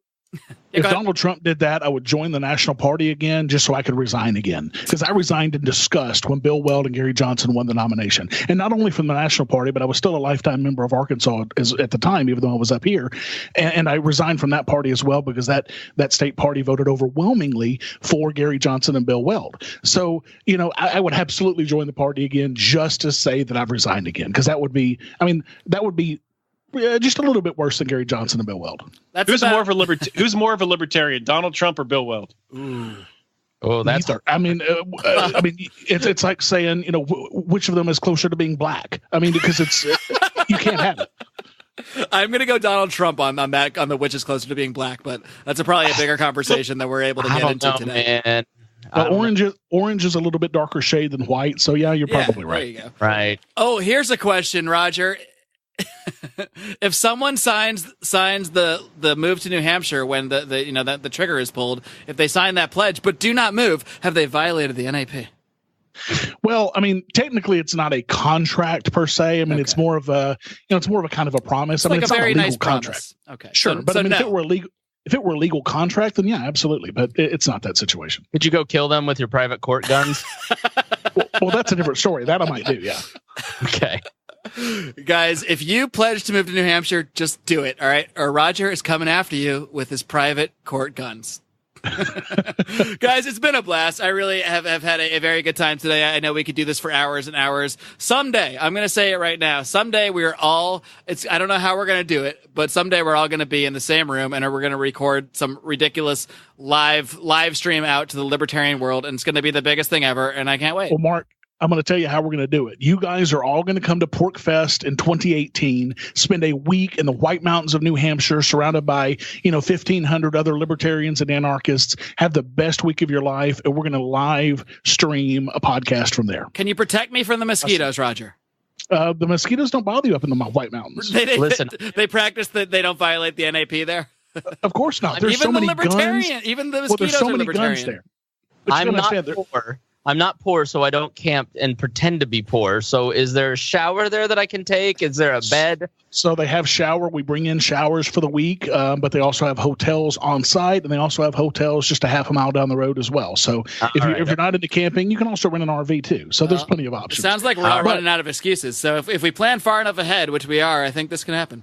If Donald Trump did that, I would join the National Party again just so I could resign again. Because I resigned in disgust when Bill Weld and Gary Johnson won the nomination. And not only from the National Party, but I was still a lifetime member of Arkansas at the time, even though I was up here. And I resigned from that party as well because that state party voted overwhelmingly for Gary Johnson and Bill Weld. So, I would absolutely join the party again just to say that I've resigned again. Because that would be just a little bit worse than Gary Johnson and Bill Weld. Who's more of a libertarian, Donald Trump or Bill Weld? Ooh. Oh, that's. It's like saying which of them is closer to being black. Because it's you can't have it. I'm going to go Donald Trump on the which is closer to being black, but that's probably a bigger conversation that we're able to get into today. Man. Orange is a little bit darker shade than white, so yeah, you're probably right. There you go. Right. Oh, here's a question, Roger. If someone signs the move to New Hampshire when the trigger is pulled, if they sign that pledge but do not move, have they violated the NAP? Well, technically it's not a contract per se. It's more of a kind of a promise. It's it's a very not a legal nice contract. Promise. Okay. Sure. So, but no. if it were a legal contract, then yeah, absolutely. But it's not that situation. Could you go kill them with your private court guns? well, that's a different story. That I might do. Yeah. Okay. Guys, if you pledge to move to New Hampshire, just do it, all right? Or Roger is coming after you with his private court guns. Guys, it's been a blast. I really have had a very good time today. I know we could do this for hours and hours. Someday, I'm going to say it right now, someday we're all, I don't know how we're going to do it, but someday we're all going to be in the same room and we're going to record some ridiculous live stream out to the libertarian world, and it's going to be the biggest thing ever, and I can't wait. Well, Mark, I'm going to tell you how we're going to do it. You guys are all going to come to Pork Fest in 2018, spend a week in the White Mountains of New Hampshire, surrounded by 1,500 other libertarians and anarchists. Have the best week of your life, and we're going to live stream a podcast from there. Can you protect me from the mosquitoes, Roger? The mosquitoes don't bother you up in the White Mountains. Listen, they practice that they don't violate the NAP there. Of course not. There's even so the many libertarian, guns. even the Well, mosquitoes there's so are many libertarian. guns there. But you I'm not understand poor. I'm not poor, so I don't camp and pretend to be poor. So is there a shower there that I can take? Is there a bed? So they have shower. We bring in showers for the week, but they also have hotels on site, and they also have hotels just a half a mile down the road as well. So if you're not into camping, you can also rent an RV too. So there's plenty of options. It sounds like we're all running out of excuses. So if we plan far enough ahead, which we are, I think this can happen.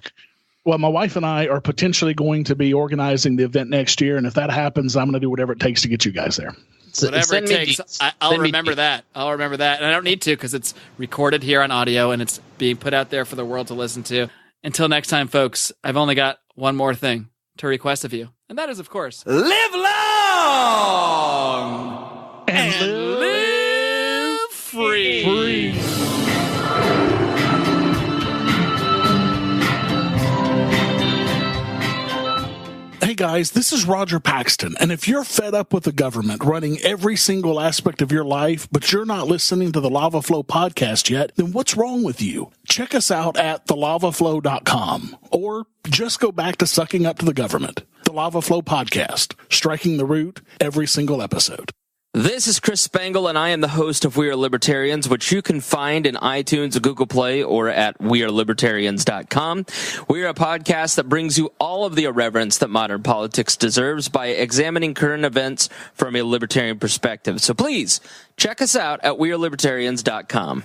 Well, my wife and I are potentially going to be organizing the event next year, and if that happens, I'm going to do whatever it takes to get you guys there. Whatever it takes, I'll remember that. I'll remember that. And I don't need to because it's recorded here on audio and it's being put out there for the world to listen to. Until next time, folks, I've only got one more thing to request of you. And that is, of course, live long and live free. Hey guys, this is Roger Paxton, and if you're fed up with the government running every single aspect of your life, but you're not listening to the Lava Flow podcast yet, then what's wrong with you? Check us out at thelavaflow.com, or just go back to sucking up to the government. The Lava Flow podcast, striking the root every single episode. This is Chris Spangle, and I am the host of We Are Libertarians, which you can find in iTunes, Google Play, or at wearelibertarians.com. We are a podcast that brings you all of the irreverence that modern politics deserves by examining current events from a libertarian perspective. So please, check us out at wearelibertarians.com.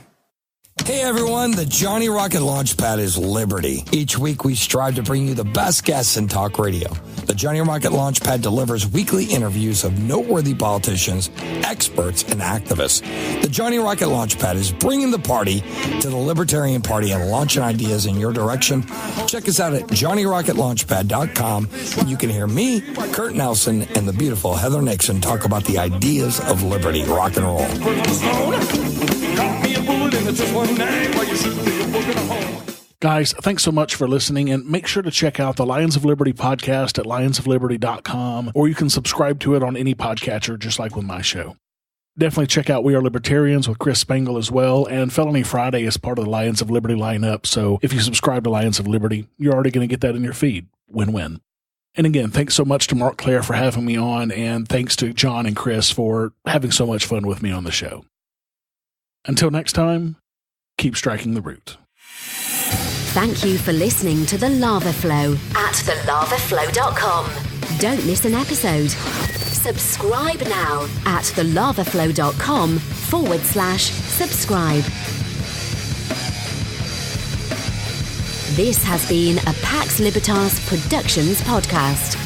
Hey everyone, the Johnny Rocket Launchpad is Liberty. Each week we strive to bring you the best guests in talk radio. The Johnny Rocket Launchpad delivers weekly interviews of noteworthy politicians, experts, and activists. The Johnny Rocket Launchpad is bringing the party to the Libertarian Party and launching ideas in your direction. Check us out at johnnyrocketlaunchpad.com, and you can hear me, Kurt Nelson, and the beautiful Heather Nixon talk about the ideas of liberty, rock and roll. Guys, thanks so much for listening, and make sure to check out the Lions of Liberty podcast at lionsofliberty.com, or you can subscribe to it on any podcatcher, just like with my show. Definitely check out We Are Libertarians with Chris Spangle as well, and Felony Friday is part of the Lions of Liberty lineup, so if you subscribe to Lions of Liberty, you're already going to get that in your feed. Win-win. And again, thanks so much to Marc Clair for having me on, and thanks to John and Chris for having so much fun with me on the show. Until next time, keep striking the root. Thank you for listening to The Lava Flow at thelavaflow.com. Don't miss an episode. Subscribe now at thelavaflow.com/subscribe. This has been a Pax Libertas Productions podcast.